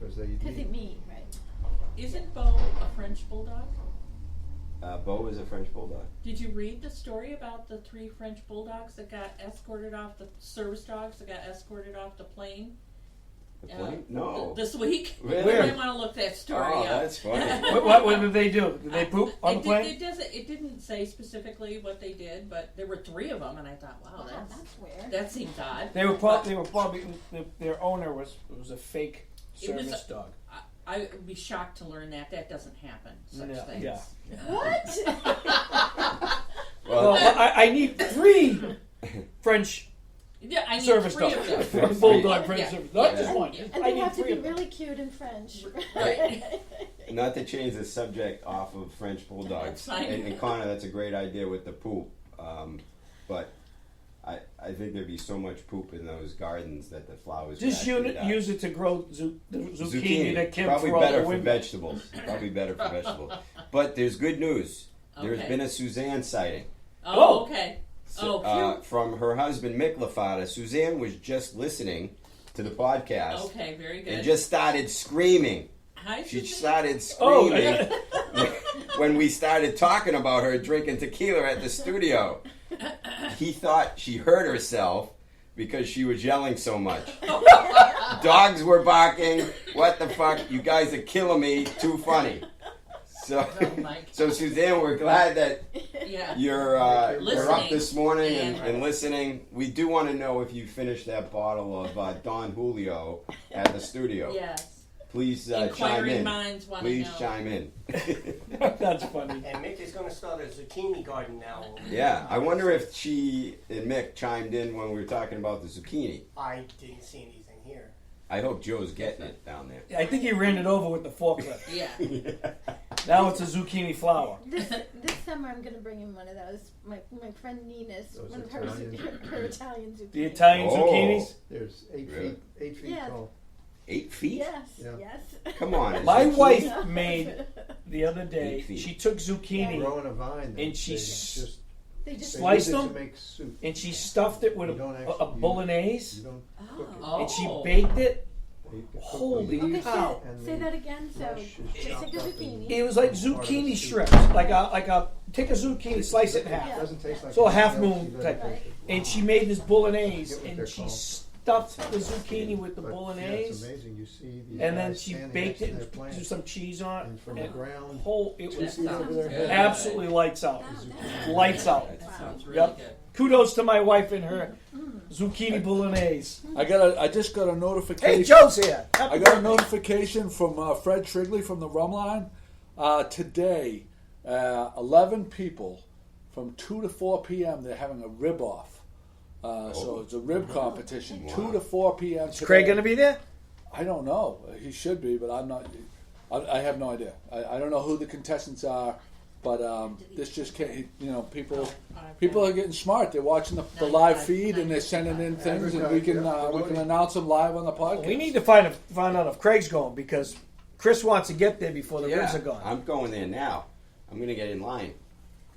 because they because they eat. meat, right? isn't Bo a French bulldog? Bo is a French bulldog. Did you read the story about the 3 French bulldogs that got escorted off the service dogs that got escorted off the plane? The plane? No. This week. Really? You might want to look that story Oh, up. that's funny. What did they do? Did they poop on the It plane? didn't say specifically what they did, but there were 3 of them, and I thought, wow, Wow, that's weird. that seems odd. They were probably their owner was a fake It was service a- dog. I would be shocked to learn that doesn't happen. Such Yeah, things. yeah. What? Well, I need 3 French Yeah, I need service 3 dogs. of them. Bulldog French Yeah. service, not Yeah. just one. Yeah. And I they need have to 3 be of them. really cute in French. Right. Not to change the subject off of French That's bulldogs, fine. and Connor, that's a great idea with the poop. But I think there'd be so much poop in those gardens that the flowers Just would actually die. use it to grow the zucchini that Kim Probably threw out better the for window. vegetables. Probably better for vegetables. But there's good news. There's Okay. been a Suzanne sighting. Oh. Okay. Oh, from her husband Mick Lafata. Suzanne was just listening to the podcast okay, very good. and just started screaming. Hi, She Suzanne. started Oh, screaming when we started talking about her drinking tequila at the studio. He thought she hurt herself because she was yelling so much. Dogs were barking. What the fuck? You guys are killing me. Too funny. So, Oh, Mike. so Suzanne, we're glad that Yeah. you're up Listening. this morning And- and listening. We do want to know if you finished that bottle of Don Julio at the studio. Yes. Please chime Inquiring in. minds want to Please know. chime in. That's funny. And Mick is going to start a zucchini garden now. Yeah, I wonder if she and Mick chimed in when we were talking about the zucchini. I didn't see anything here. I hope Joe's getting it down there. I think he ran it over with the forklift. Yeah. Now it's a zucchini flower. This summer I'm gonna bring in one of those. My friend Nina's Those one of her Italian- her Italian zucchini. The Italian Oh. zucchinis. There's 8 Really? feet, 8 feet Yeah. tall. 8 feet? Yes, Yeah. yes. Come on. My zucchini? wife made the other day. 8 feet. She took zucchini Growing a vine. And she they s- just They just they Sliced use it them? to make soup. and she stuffed it with You don't a actually- bolognese, You don't cook it. Oh. and she baked it. You cook Holy the Okay, leaves cow. and say the that again. So flesh is just chopped take a up and- zucchini. It was like Part of zucchini the soup. strips, like a take a zucchini, slice it in half. It doesn't taste like So a anything half else moon you've type. ever tasted. And she made this bolognese, Forget what and they're she called. stuffed the zucchini with the But, yeah, it's bolognese, amazing. You see these and then guys she standing baked next to it their and plants, threw some cheese on and from it. the And ground, whole, it two was feet over their head. absolutely lights out. Lights out. That sounds really Yep. good. Kudos to my wife and her zucchini bolognese. I just got a notification. Hey, Joe's here. I got a notification from Fred Shrigley from the Rum Line today. 11 people from 2 to 4 p.m. They're having a rib off. So it's a rib competition. Wow. 2 to 4 p.m. Is Craig going to be there? I don't know. He should be, but I'm not. I have no idea. I don't know who the contestants are, but this just can't. People are getting smart. They're watching the live feed and they're sending in things, and we can announce them live on the podcast. We need to find out if Craig's going because Chris wants to get there before the ribs Yeah, are gone. I'm going there now. I'm going to get in line.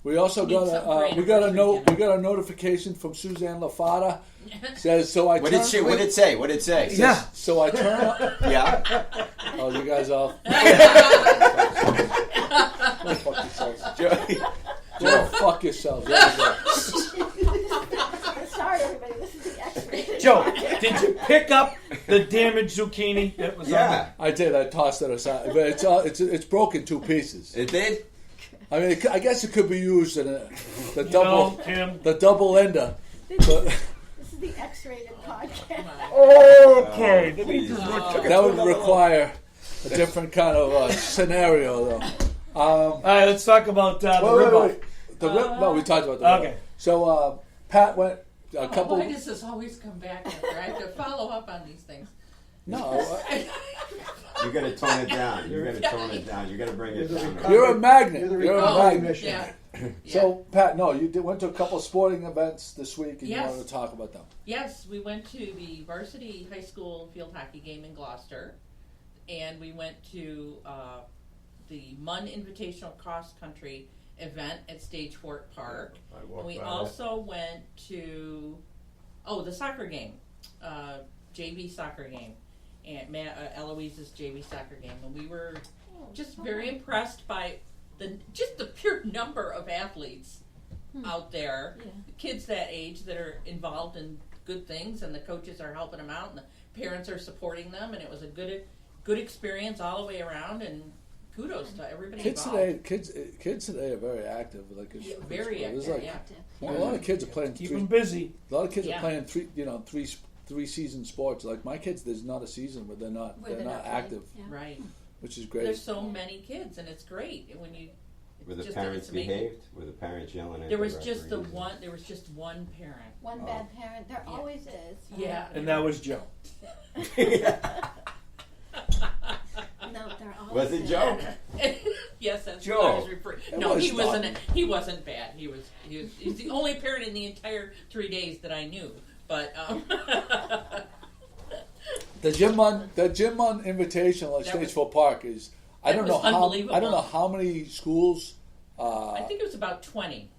We also Need got something for we got a anniversary note. dinner. We got a notification from Suzanne Lafata. Says so. What did it say? What did it say? Yeah. So I turn up. Yeah. Oh, you guys all. Go fuck yourselves. Go fuck yourselves. There you go. Sorry, everybody. This is the X-rated. Joe, did you pick up the damaged zucchini that was Yeah. I did. I tossed it aside, but it's broken 2 pieces. It did? I mean, I guess it could be used in the on double it? Tim. the double ender. But This is the X-rated podcast. Okay. Please. that would require a different kind of scenario, though. All right, let's talk about the rib off. The rib. No, we talked about the rib. Okay. So Pat went a couple. Why does this always come back after I have to follow up on these things? No, You got to tone it down. You got to tone it down. You got to bring it down. you're a magnet. You're the You're a recovery magnet. mission. Yeah. So Pat, no, you went to a couple of sporting events this week, and Yes. you wanted to talk about them. Yes, we went to the varsity high school field hockey game in Gloucester, and we went to the Munn Invitational Cross Country event at Stagefort Park. I And walked we by also went to the soccer game, JV soccer game, and Eloise's JV soccer game, and we were just very impressed by the pure number of athletes out there, Yeah. kids that age that are involved in good things, and the coaches are helping them out, and the parents are supporting them, and it was a good experience all the way around, and kudos to everybody Kids involved. today, kids today are very active. Like Yeah, very there's active, like yeah. a lot of kids are playing Keep three. them busy. A lot of kids Yeah. are playing three season sports. Like my kids, there's not a season where they're not active, Yeah. Right. which is great. There's so many kids, and it's great when you. Were the just- parents it's amazing. behaved? Were the parents yelling at There the was just the referees? one. There was just one parent. One bad parent. There Yeah. always is. Yeah. And that was Joe. No, there always Was it is. Joe? Yes, that's Joe. what I was referring. It No, was he fun. wasn't. He wasn't bad. He's the only parent in the entire 3 days that I knew. But The Jim Munn Invitational at That was- Stageford Park is. I that don't was know how. unbelievable. I don't know how many schools. I think it was about 20.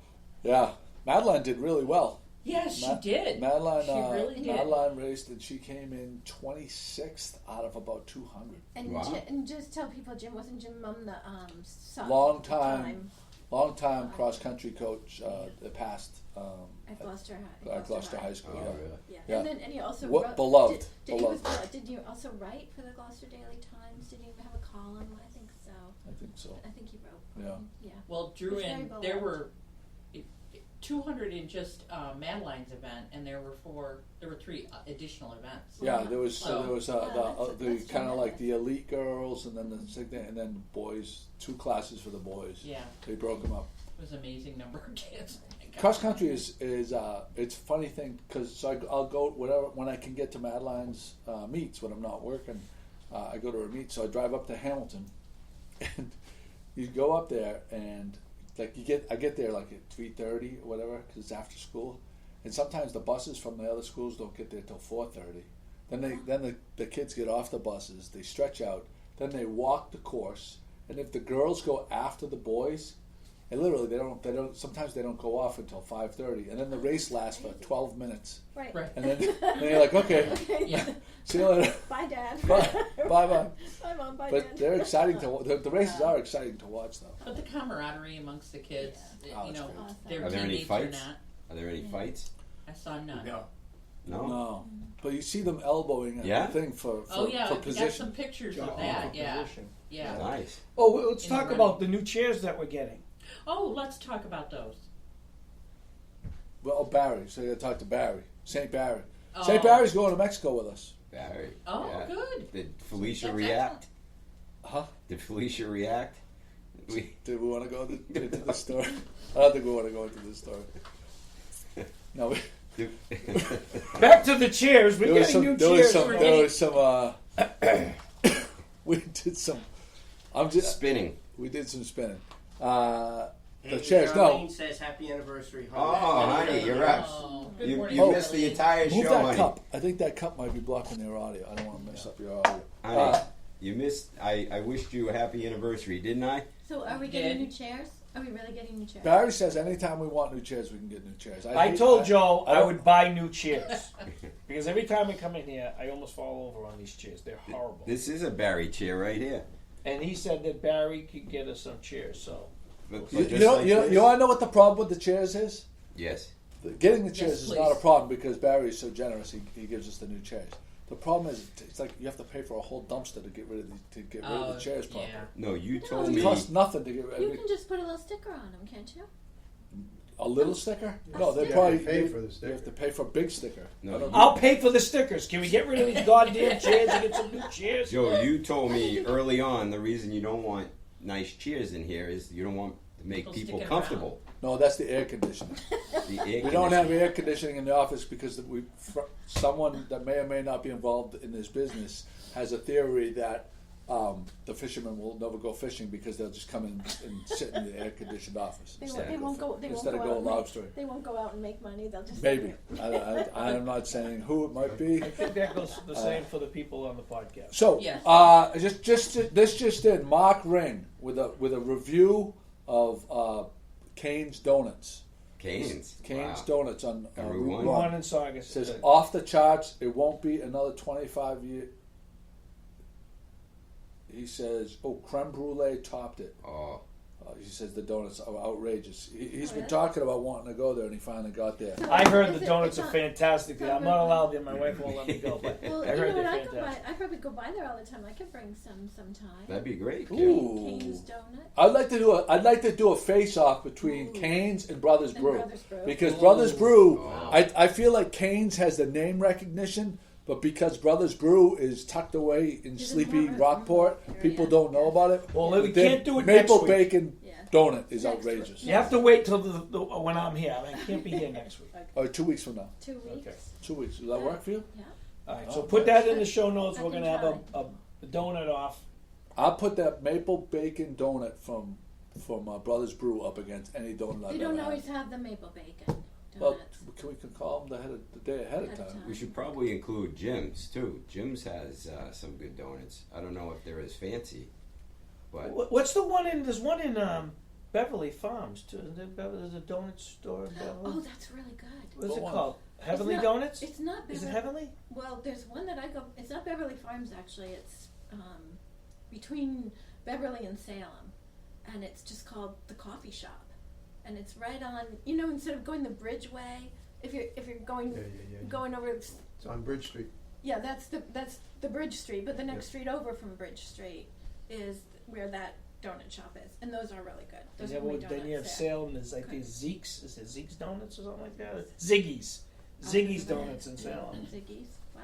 Yeah, Madeline did really well. Yes, she did. Madeline, She really did. Madeline raced, and she came in 26th out of about 200. And, Wow. and just tell people, Jim wasn't Jim Mum the son Long at the time cross country coach that passed at Gloucester Gloucester High School. Oh, yeah. really? Yeah. Yeah. And he also What- wrote, beloved, Did beloved. did you also write for the Gloucester Daily Times? Did you have a column? I think so. I think so. I think he wrote. Yeah. Yeah. Well, Drew, It's very and beloved. there were 200 in just Madeline's event, and there were 3 additional events. Yeah, there was Oh. there was the that's kind of like tremendous. the elite girls, and then the boys, 2 classes for the boys. Yeah, They broke them up. it was an amazing number of kids. Oh my God. Cross country is it's a funny thing because I'll go whatever when I can get to Madeline's meets when I'm not working. I go to her meet, so I drive up to Hamilton, and you go up there and like I get there like at 3:30 or whatever because it's after school, and sometimes the buses from the other schools don't get there till 4:30. Then the kids get off the buses, they stretch out, then they walk the course, and if the girls go after the boys. And literally, they don't. Sometimes they don't go off until 5:30, and then the race lasts for 12 minutes. Right. Right. And then you're like, okay, Okay. Yeah. see you later. Bye, Dad. Bye, bye. Bye, Mom. Bye, But Dad. they're exciting the races are exciting to watch, though. But the camaraderie amongst the kids, Oh, you it's know, great. Awesome. their Are there any teammates or fights? not. Are there any fights? I saw none. No. No. No, but you see them elbowing at Yeah? the thing for Oh yeah, for we got position. some pictures of Oh, that. for Yeah, position. yeah. Nice. Oh, well, let's In the talk running. about the new chairs that we're getting. Oh, let's talk about those. Well, Barry. So you got to talk to Barry. St. Barry. Oh. St. Barry's going to Mexico with us. Barry. Oh, yeah. good. Did Felicia That's react? Huh? Did Felicia react? We Did we want to go into the store? I don't think we want to go into the store. No, we, Back to the chairs. We're getting new chairs. there was some. We did some. I'm just. spinning. We did some spinning. The Hey, chairs. Charlene No, says happy anniversary. Oh, honey. honey, you're up. Oh, good You morning, missed the Charlene. entire move show, that honey. cup. I think that cup might be blocking their audio. I don't want to mess up your audio. Honey, you missed. I wished you a happy anniversary, didn't I? So are we Did. getting new chairs? Are we really getting new chairs? Barry says anytime we want new chairs, we can get new chairs. I hate- told Joe I don't- would buy new chairs. Because every time I come in here, I almost fall over on these chairs. They're horrible. This is a Barry chair right here. And he said that Barry could get us some chairs, so. But You, just you know, like you know, this? you want to know what the problem with the chairs is? Yes. Getting the chairs Yes, is please. not a problem because Barry is so generous. He gives us the new chairs. The problem is it's like you have to pay for a whole dumpster to get rid of the chairs. Properly. yeah. No, you No, told It me. costs nothing to get rid You of can just put a little sticker on them, can't you? a little sticker. No, they sticker. probably You have to pay you- for the You sticker. have to pay for a big sticker. No, I don't- I'll pay for the stickers. Can we get rid of these goddamn chairs and get some new chairs? Joe, you told me early on the reason you don't want nice chairs in here is you don't want to make People people sticking comfortable. No, that's the air conditioning. The air We don't have conditioning. air conditioning in the office because someone that may or may not be involved in this business has a theory that the fishermen will never go fishing because they'll just come in and sit in the air conditioned office They instead won't of go. They won't instead go of out. going and lobstering. They won't go out and make money. They'll just Maybe I'm not saying who it might be. I think that goes the same for the people on the podcast. So Yes. this just in, Mark Ring with a review of Cane's Donuts. Canes. Cane's Wow. Donuts on Route Route one. 1. One in Saugus. Says off the charts. It won't be another 25 year. He says, "Oh, creme brulee topped it." Oh, He says the donuts are outrageous. He's Oh, been yeah? talking about wanting to go there, and he finally got there. I heard Is the it- donuts it's are not- fantastic. it's not I'm not good. allowed there. My wife won't let me go. But Well, I you know heard what? they're I could buy. fantastic. I probably go by there all the time. I could bring some sometime. that'd be great. Kim. Ooh. Cane's Donut. I'd like to do a face off between Ooh. Cane's and Brothers And Brew. Brothers Brew. Because Ooh. Brothers Brew, Wow. I feel like Cane's has the name recognition, but because Brothers Brew is tucked away in Is it sleepy more- Rockport, area? people don't know about it. Well, we Their can't do it maple next week. bacon Yeah. donut is Next week. outrageous. You have to wait till when I'm here. I can't be here next week. Oh, 2 weeks from now. 2 weeks. Okay. 2 weeks. Does that work for you? Yeah. All right, Oh, so put that in the show notes. I We're can gonna have try. a donut off. I'll put that maple bacon donut from Brothers Brew up against any donut I've They don't ever always had. have the maple bacon Well, donuts. we can call them the day ahead of Ahead of time. time. We should probably include Jim's too. Jim's has some good donuts. I don't know if they're as fancy, but What's the one in? There's one in Beverly Farms too. Isn't there there's a donut store in Beverly? Oh, that's really good. What's it What one? called? Heavenly not- Donuts? It's not Is Beverly. it Heavenly? Well, there's one that I go. It's not Beverly Farms actually. It's between Beverly and Salem, and it's just called the Coffee Shop, and it's right on. You know, instead of going the Bridgeway, if you're going Yeah. going over. It's on Bridge Street. Yeah, that's the Bridge Street, but the next street over from Bridge Street is where that donut shop is, and those are really good. Those Yeah, are my well, donuts then you have there. Salem. There's like Okay. these Zeke's. Is it Zeke's Donuts or something like that? Ziggy's. Ziggy's Donuts in Salem. Ziggy's. Wow.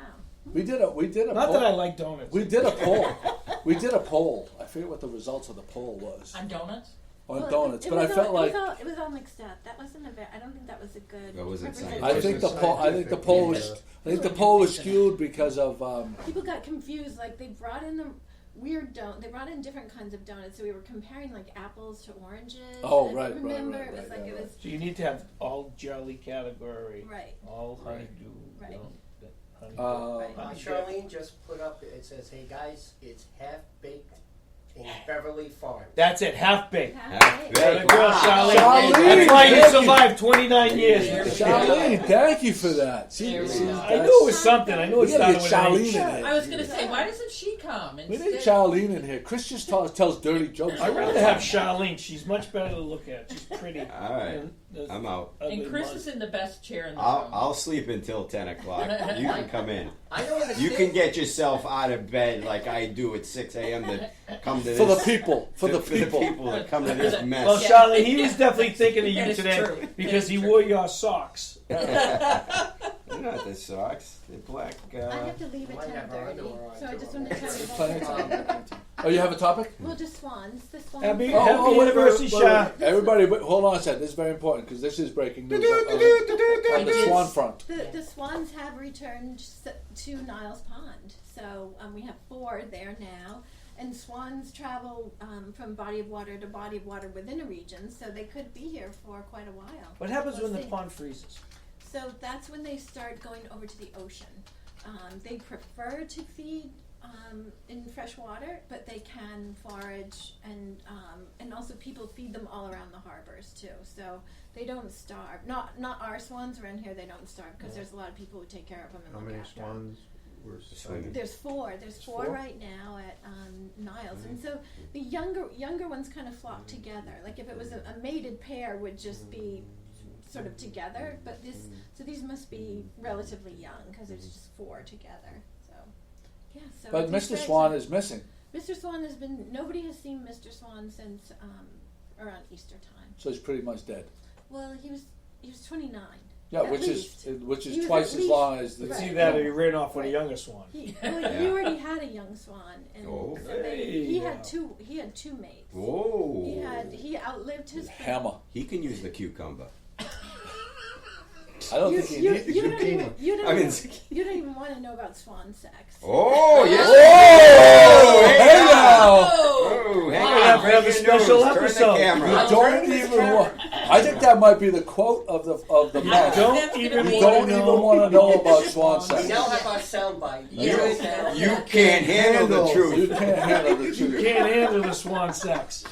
We did a Not poll. that I like donuts. We did a poll. We did a poll. I forget what the results of the poll was On donuts? on Well, donuts, it but I was felt all, like it was all mixed up. That wasn't a very. I don't think that was a good. That wasn't representation. I think the poll. I think the poll was. I think the poll was skewed because of. People got confused. Like they brought in the weird donut. They brought in different kinds of donuts. So we were comparing like apples to oranges. Oh, And right, Remember, right, it was right, like right, it was So you need to have all jelly category. right. All honeydew. Right. You know, that honeydew. Right. Charlene just put up, it says, hey guys, it's half-baked in Beverly Farms. That's it. Half baked. Half-baked. There you go, Charlene. Charlene, That's why you thank you. survived 29 years. Charlene, thank you for that. See, There we see, go. I knew it was something. I knew We it gotta started get with an Charlene H. in I here. was going to say, why doesn't she come? We need instead? Charlene in here. Chris just tells dirty jokes. I'd rather have Charlene. She's much better to look at. She's pretty. All right, And the I'm out. ugly And Chris mug. is in the best chair in the I'll room. I'll sleep until 10 o'clock. You can come in. I don't understand. You can get yourself out of bed like I do at 6 a.m. to come to this. For the people. For the for the people. people that come to this Well, mess. Charlene, he was definitely thinking of That you is today true. because That he is wore your socks. They're not the socks. They're black. I have to leave at Might have our 10:30, underwear on, so I too. just wanted to tell you Plenty about of the time. Oh, you have a topic? Well, just swans. The swans. Happy wait, anniversary, wait, Sha. wait. Everybody, hold on a second. This is very important because this is breaking news on the Swan front. The swans have returned to Niles Pond, so we have 4 there now. And swans travel from body of water to body of water within a region, so they could be here for quite a while. What happens We'll when the see. pond freezes? So that's when they start going over to the ocean. They prefer to feed in fresh water, but they can forage, and also people feed them all around the harbors too. So they don't starve. Not our swans around here. They don't starve because there's a lot of people who take care of them and How look many after 'em. swans were Swimming. There's 4. There's 4 4? right now at Niles, and so the younger ones kind of flock together. Like if it was a mated pair, would just be sort of together. But these must be relatively young because there's just 4 together. So yeah. So But it's Mr. very Swan exciting. is missing. Mr. Swan has been. Nobody has seen Mr. Swan since around Easter time. So he's pretty much dead. Well, he was 29. Yeah, At which least. is He was twice at as least- long as the. It's Right. either that or you ran off with a younger swan. He already had a young swan, and Oh. so he Hey. had two. He had 2 mates. Whoa. He outlived his friend. Hammer. He can use the cucumber. I don't You, think he you, needs. you, don't even, zucchini. you, don't I mean, even, you don't even want to know about swan sex. Oh, yes. Oh, Hey hey now. Oh, hang We're on. gonna have to have a breaking special news. episode. Turn the camera. You don't even want. I think that might be the quote of the month. Don't That's gonna even be- You wanna don't know. even want to know about swan We sex. now have our soundbite. Yeah. You can't handle the You truth. can't handle the You truth. can't handle the swan sex.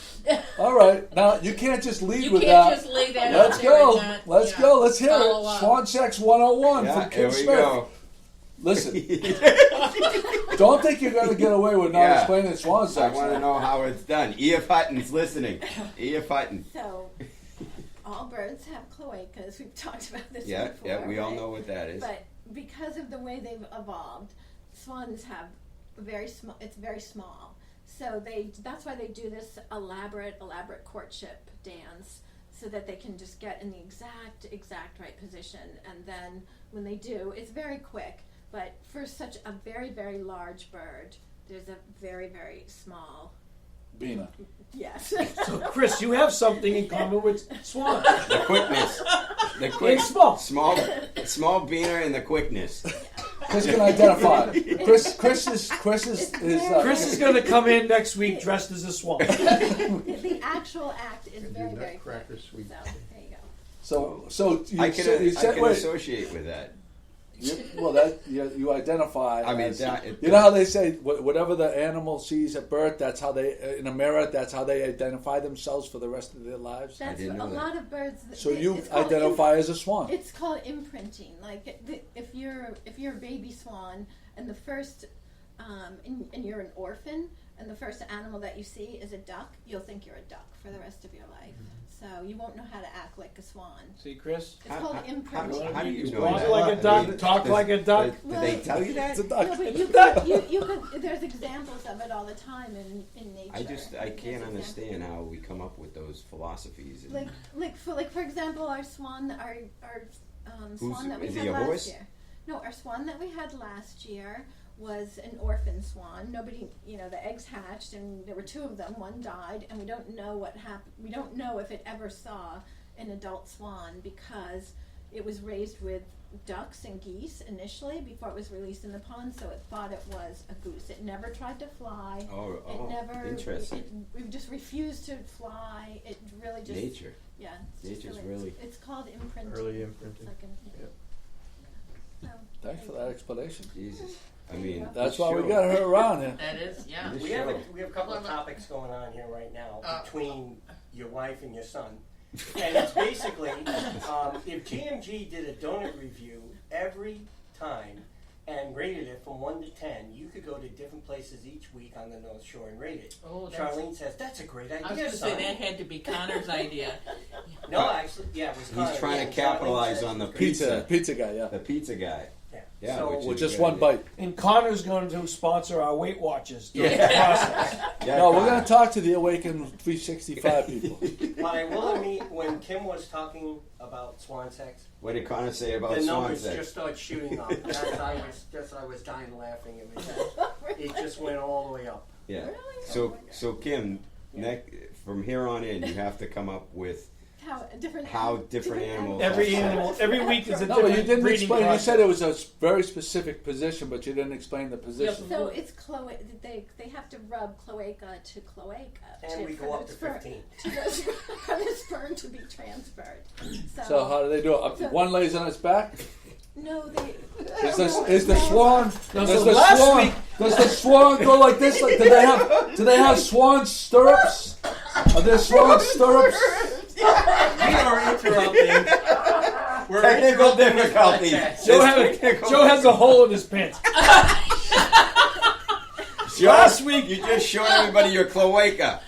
All right, now you can't just lead You with can't that. just lay that Let's out there go. and not, Let's yeah, go. Let's hear follow it. up. Swan Sex 101 Yeah, from here Kim we Smith. go. Listen, don't think you're going to get away with not Yeah. explaining swan I sex. want to know how it's done. E.F. Hutton's listening. E.F. Hutton. So, all birds have cloacas. We've talked about this Yeah, before. yeah, we all right? know what that is. But because of the way they've evolved, swans have very small. It's very small. So that's why they do this elaborate courtship dance, so that they can just get in the exact right position. And then when they do, it's very quick. But for such a very, very large bird, there's a very, very small. Bina. Yes. So, Chris, you have something in common with swans. The quickness. The quick. It's small. Small beaner and the quickness. Chris can identify. Chris is Chris is going to come in next week dressed as a swan. The actual act is And very, do very nutcracker quick. sweet. So there you go. So you I said, can wait. associate with that. You identify. I mean, as- that, you know how they say whatever the animal sees at birth, that's how they in a mirror. That's how they identify themselves for the rest of their lives. That's didn't a know that. lot of birds. So you it's called identify as a swan. It's called imprinting. Like if you're a baby swan and the first, and you're an orphan, and the first animal that you see is a duck, you'll think you're a duck for the rest of your life. So you won't know how to act like a swan. See, Chris? It's called imprinting. How do you know Walk that? like a duck, I mean, talk does- like a duck. Did they tell you that? It's a duck. No, but you could, there's examples of it all the time in nature. I There's can't examples. understand how we come up with those philosophies. And Like for example, our swan, swan that we is had he a last horse? year. No, our swan that we had last year was an orphan swan. Nobody, the eggs hatched, and there were 2 of them. One died, and we don't know what happened. We don't know if it ever saw an adult swan because it was raised with ducks and geese initially before it was released in the pond. So it thought it was a goose. It never tried to fly. It never. Interesting. It just refused to fly. It really just Nature. Yeah, it's just Nature's really. really- It's called imprinting. Early imprinting. It's like Yep. So, Thanks for that explanation. Jesus. I mean, That's this why we show- got her around here. That is, yeah. This We have show. we have a couple of topics going on here right now Uh, between your wife and your son, and it's basically if GMG did a donut review every time and rated it from 1 to 10, you could go to different places each week on the North Shore and rate it. Oh, that's, Charlene says that's a great idea. I was going to son." say that had to be Connor's idea. No, actually, yeah, it was. Connor, He's trying yeah, to Charlene capitalize said on the it's great. pizza. Pizza guy, yeah. The pizza guy. Yeah. Yeah, So, which is With just a good one idea. bite. And Connor's going to sponsor our Weight Watchers during the Yeah. process. Yeah, No, we're Connor. going to talk to the Awaken 365 people. but I will admit, when Kim was talking about swan sex, What did Connor say about the swan numbers sex? just started shooting up. I was dying laughing. It just went all the way up. Yeah. Really? So Kim, from here on in, you have to come up with how different animals. Every week is a No, but you different didn't breeding explain. You process. said it was a very specific position, but you didn't explain the position. So it's cloaca. They have to rub cloaca to cloaca. And we go up to 15. For the sperm to be transferred. So how do they do it? So- One lays on its back. No, they. Is the swan? No, Does so the last swan? week- Does the swan go like this? Like, do they have swan stirrups? Are there swan stirrups? We are interrupting. We're Technical interrupting this difficulties. podcast. Joe has a hole in his pants. Last week, you just showed everybody your cloaca.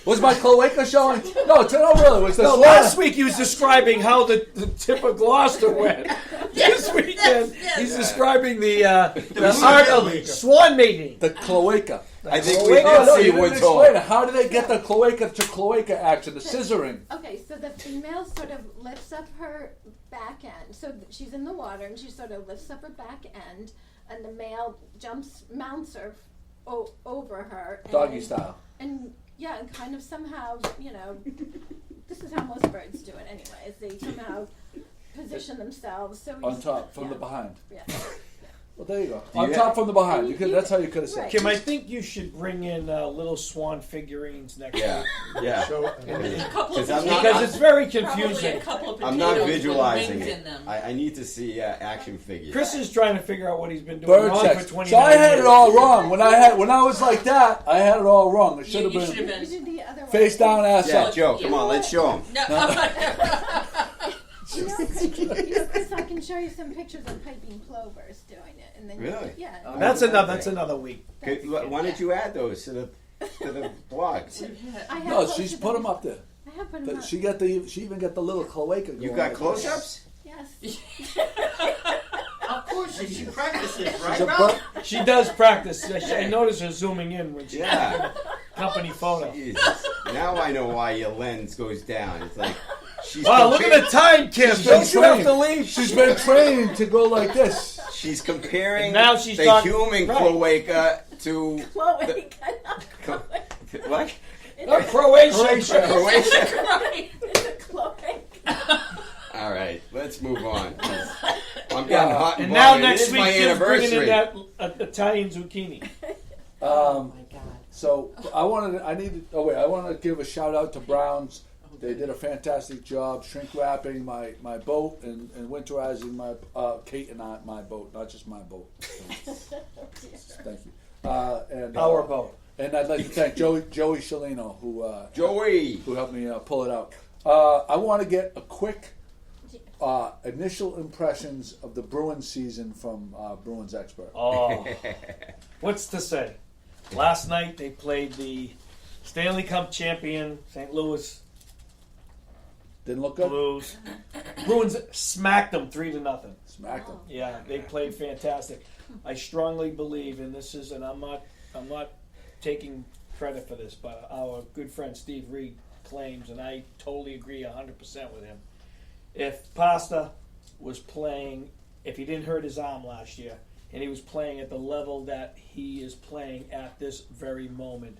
Was my cloaca showing? No, really. Was the No, swan? last week he was describing how the tip of Gloucester went. This weekend he's describing the art of swan mating. The cloaca. I think we Cloaca? did No, see you one didn't told. explain it. How do they get the cloaca to cloaca action? The scissoring. Okay, so the female sort of lifts up her back end. So she's in the water and she sort of lifts up her back end, and the male mounts her over her. Doggy style. And yeah, and kind of somehow, this is how most birds do it anyways. They somehow position themselves. So On top, from the yeah. behind. Yeah. Well, there you go. Do you On have- top, from the behind. You- That's how you could have said. Right. Kim, I think you should bring in little swan figurines next Yeah, week. yeah. So, A couple of Because I'm not- potatoes. Because it's very Probably a confusing. couple of I'm potatoes not with visualizing wings it. in them. I need to see action figures. Chris is trying to figure out what he's been doing Bird wrong sex. for 29 So I had years. it all wrong. When I was like that, I had it all wrong. It should You have should have been You been. did the other one. face down, ass Yeah, up. Joe, come on, let's show him. Chris, I can show you some pictures of piping plovers doing it, and then Really? yeah. That's another week. Why don't you add those to the blog? I have No, posted she's put them them. up there. I have put them up. She even got the little cloaca. You going got on. close-ups? Yes. Of course, she practices, right, She's a Ralph? She does practice. I notice her zooming in when she Yeah. company photo. Jesus. Now I know why your lens goes down. It's like she's Wow, look at the time, Kim. She's Don't you been have to trained. leave? She's been trained to go like this. She's comparing And now she's the talking- human right. cloaca to Chloe. what? No, Croatia. Croatia. Right. It's a Chloe. All right, let's move on. I'm getting hot and And now bothered. It next is week, my Kim's bringing in anniversary. that Italian zucchini. Oh my God. So I wanted to give a shout out to Brown's They did a fantastic job shrink wrapping my boat and winterizing my Kate and my boat, not just my boat. So, thank you. And Our boat. And I'd like to thank Joey Shalino who helped me pull it out. I want to get a quick initial impressions of the Bruins season from Bruins expert. Oh, what's to say? Last night they played the Stanley Cup champion St. Louis Didn't look good. Blues. Bruins smacked them 3-0. Smacked them. Yeah, they played fantastic. I strongly believe, and this is, and I'm not taking credit for this, but our good friend Steve Reed claims, and I totally agree 100% with him. If Pasta was playing, if he didn't hurt his arm last year, and he was playing at the level that he is playing at this very moment,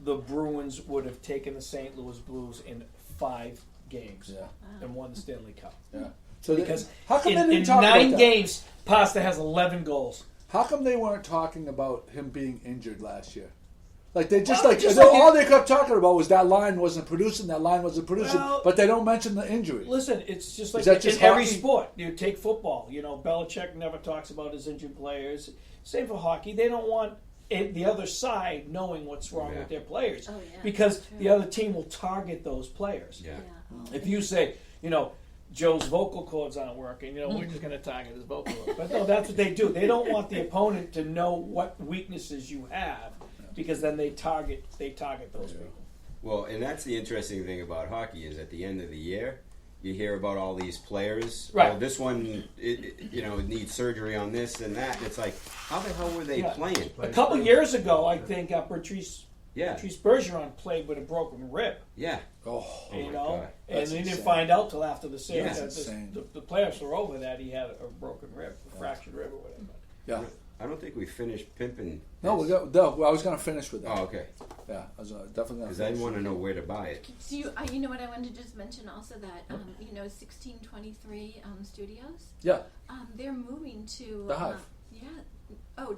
the Bruins would have taken the St. Louis Blues in 5 games and won the Stanley Cup. Yeah. So Because how come they in didn't talk 9 about that? games, Pasta has 11 goals. How come they weren't talking about him being injured last year? Like they just Well, all they kept talking about was that line wasn't producing, Well, but they don't mention the injury. Listen, it's just like Is that just in every hockey? sport. You take football. Belichick never talks about his injured players. Same for hockey. They don't want the other side knowing what's wrong with their players because the other team will target those players. Yeah. If you say, Joe's vocal cords aren't working, we're just going to target his vocal cords. But no, that's what they do. They don't want the opponent to know what weaknesses you have because then they target those people. Well, and that's the interesting thing about hockey is at the end of the year, you hear about all these players. Right. Well, this one, it needs surgery on this and that. It's like, how the hell were they playing? A couple years ago, I think Patrice Bergeron played with a broken rib. Yeah. Oh, And That's they didn't insane. find out till after the series. Yeah. That That's insane. the playoffs were over that he had a broken rib, a fractured rib or whatever. yeah. I don't think we finished pimping. No, this. I was going to finish with that. Oh, okay. Yeah, I was definitely going to Because I finish. want to know where to buy it. So you know what I wanted to just mention also that 1623 Studios. Yeah, They're moving to The Hive.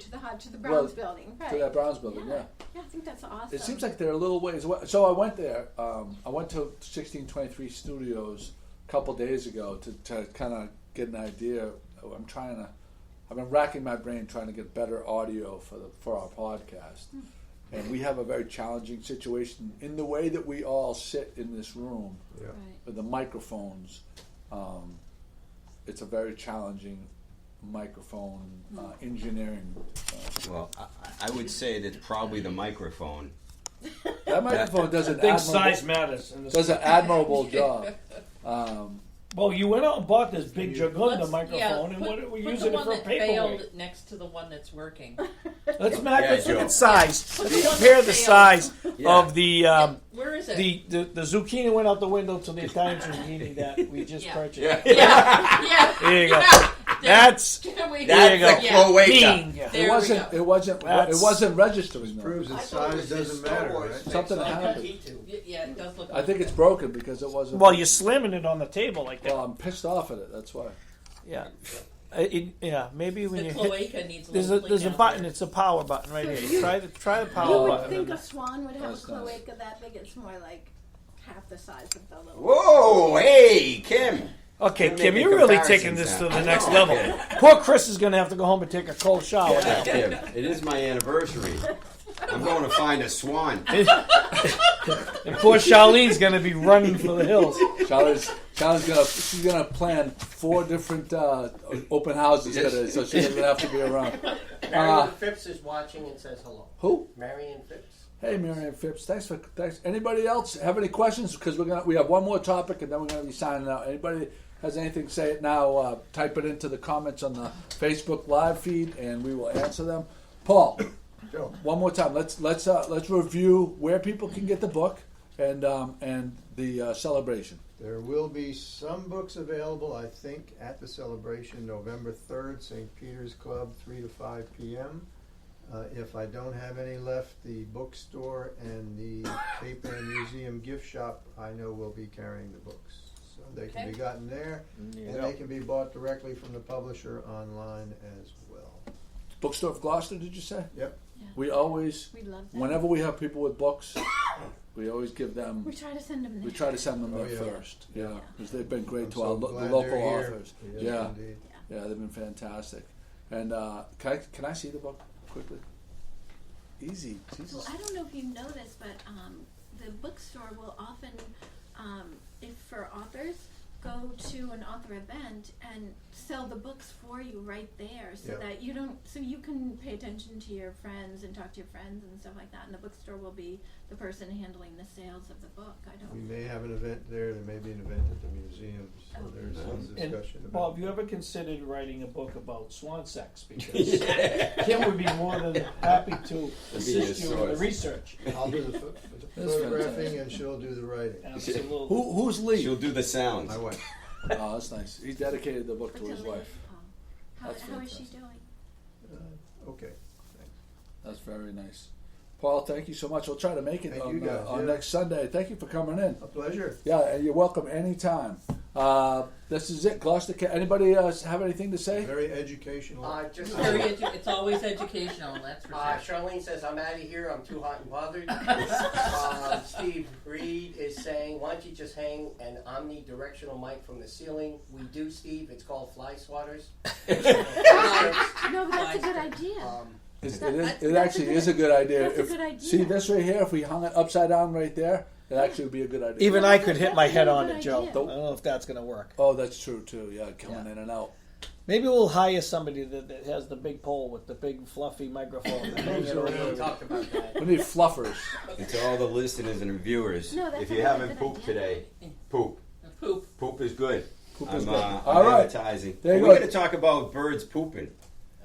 to the Hive, to the Browns building, right? to that Browns building. Yeah. I think that's awesome. It seems like they're a little ways away. So I went there. I went to 1623 Studios a couple days ago to kind of get an idea. I've been racking my brain trying to get better audio for our podcast. And we have a very challenging situation in the way that we all sit in this room Yeah. Right. with the microphones. It's a very challenging microphone engineering. Well, I would say that probably the microphone. That microphone does I an think size admirable, matters. In this does an admirable job. well, you went out and bought this big Jagunda Let's- microphone, and put we're the using it one for a that paperweight. failed next to the one that's working. Let's look Joe. at size. Let's compare the Failed. size Yeah. of the Where is it? the zucchini went out the window to the Italian zucchini that we just purchased. yeah. There you go. Yeah. That's There we there you That's go. the cloaca. Bean. There It we wasn't That's- registering though. Proves that I thought it size was his doesn't Star matter, Wars right? thing, Something so I happened. think he too. Yeah, it does look. I think it's broken because it wasn't. Well, you're slamming it on the table like that. Well, I'm pissed off at it. That's why. Yeah. Maybe when the you hit, cloaca needs a there's little a clean out button. there. It's a power button right here. Try the You power would button. think a swan would have That's a nice. cloaca that big. It's more like half the size of the little. Whoa, hey, Kim. Okay, You're Kim, making you're really comparisons taking this now. to the I next know. level. Okay. Poor Chris is going to have to go home and take a cold shower Yeah, now. Kim, it is my anniversary. I'm going to find a swan. And poor Charlene's going to be running for the hills. She's gonna plan 4 different open houses today, so she doesn't have to be around. Marion Phipps is watching and says hello. Who? Marion Phipps. Hey, Miriam Phipps. Thanks. Anybody else have any questions? Because we have one more topic, and then we're gonna be signing out. Anybody has anything? Say it now. Type it into the comments on the Facebook live feed, and we will answer them. Paul, Joe. one more time. Let's review where people can get the book and the celebration. There will be some books available, I think, at the celebration, November 3rd, St. Peter's Club, 3 to 5 p.m. If I don't have any left, the bookstore and the Cape Ann Museum gift shop, I know will be carrying the books. So they can be gotten there, and they can be bought directly from the publisher online as well. Bookstore of Gloucester, did you say? Yep. We always, We love that. whenever we have people with books, we always give them. We try to send them there. We try to send them Oh, there yeah. first. Yeah, because they've been great I'm to so our glad the local they're here. authors. Yes, Yeah, indeed. yeah, they've been fantastic. And can I see the book quickly? Easy. Jesus. Well, I don't know if you know this, but the bookstore will often, if for authors, go to an author event and sell the books for you right there, so Yep. that you don't, so you can pay attention to your friends and talk to your friends and stuff like that. And the bookstore will be the person handling the sales of the book. I We don't. may have an event there. There may be an event at the museum. So Oh. there's some And discussion about. Bob, you ever considered writing a book about swan sex? Because Kim would be more than happy to assist you in the source. research. I'll do the That's photographing fantastic. and she'll do the writing. Absolutely. Who's Lee? She'll do the sounds. My wife. Oh, that's nice. He dedicated the book to his Until they- wife. How That's is she fantastic. doing? Okay. That's very nice. Paul, thank you so much. We'll try to make it Thank on, you guys, on yeah. next Sunday. Thank you for coming in. A pleasure. Yeah, and you're welcome anytime. This is it, GloucesterCast. Anybody have anything to say? Very educational. Just It's always educational, that's for sure. Charlene says, I'm out of here, I'm too hot and bothered. Steve Reed is saying, why don't you just hang an omnidirectional mic from the ceiling? We do, Steve, it's called fly swatters. No, but that's a good idea. It actually is a good idea. That's a good idea. See this right here? If we hung it upside down right there, it actually would be a good idea. Even No, I that's- could hit that's my a head really on good it, Joe. I idea. don't know if that's going to work. Oh, that's true too. Yeah, coming Yeah. in and out. Maybe we'll hire somebody that has the big pole with the big fluffy microphone. and hang it over We the- talked about that. We need fluffers. And to all the listeners and viewers, No, that's if a you really haven't good pooped idea. today, poop. Poop. Poop is good. Poop is I'm, good. I'm All right. advertising. There you We're go. going to talk about birds pooping.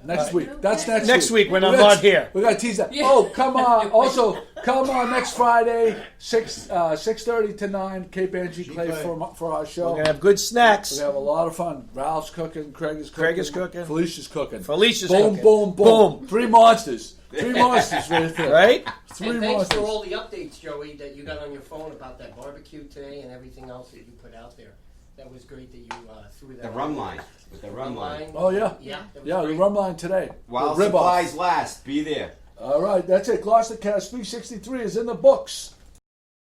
Next week. That's next week. Next week when We I'm gotta- not here. We got to tease that. Yeah. Oh, come on. Also, come on next Friday, 6:30 to 9, Cape Angie Clay Clay. for our We're show. going to have good We're snacks. going to have a lot of fun. Ralph's cooking, Craig is cooking. Craig is cooking. Felicia's cooking. Felicia's boom, cooking. boom, boom, Boom. 3 monsters. 3 monsters right there. Right? 3 And thanks monsters. for all the updates, Joey, that you got on your phone about that barbecue today and everything else that you put out there. That was great that you threw that The on. rum line. With the rum line. Oh, yeah. Yeah, that was Yeah, the great. rum line today. While The rib off. supplies last, be there. All right, that's it. GloucesterCast 363 is in the books.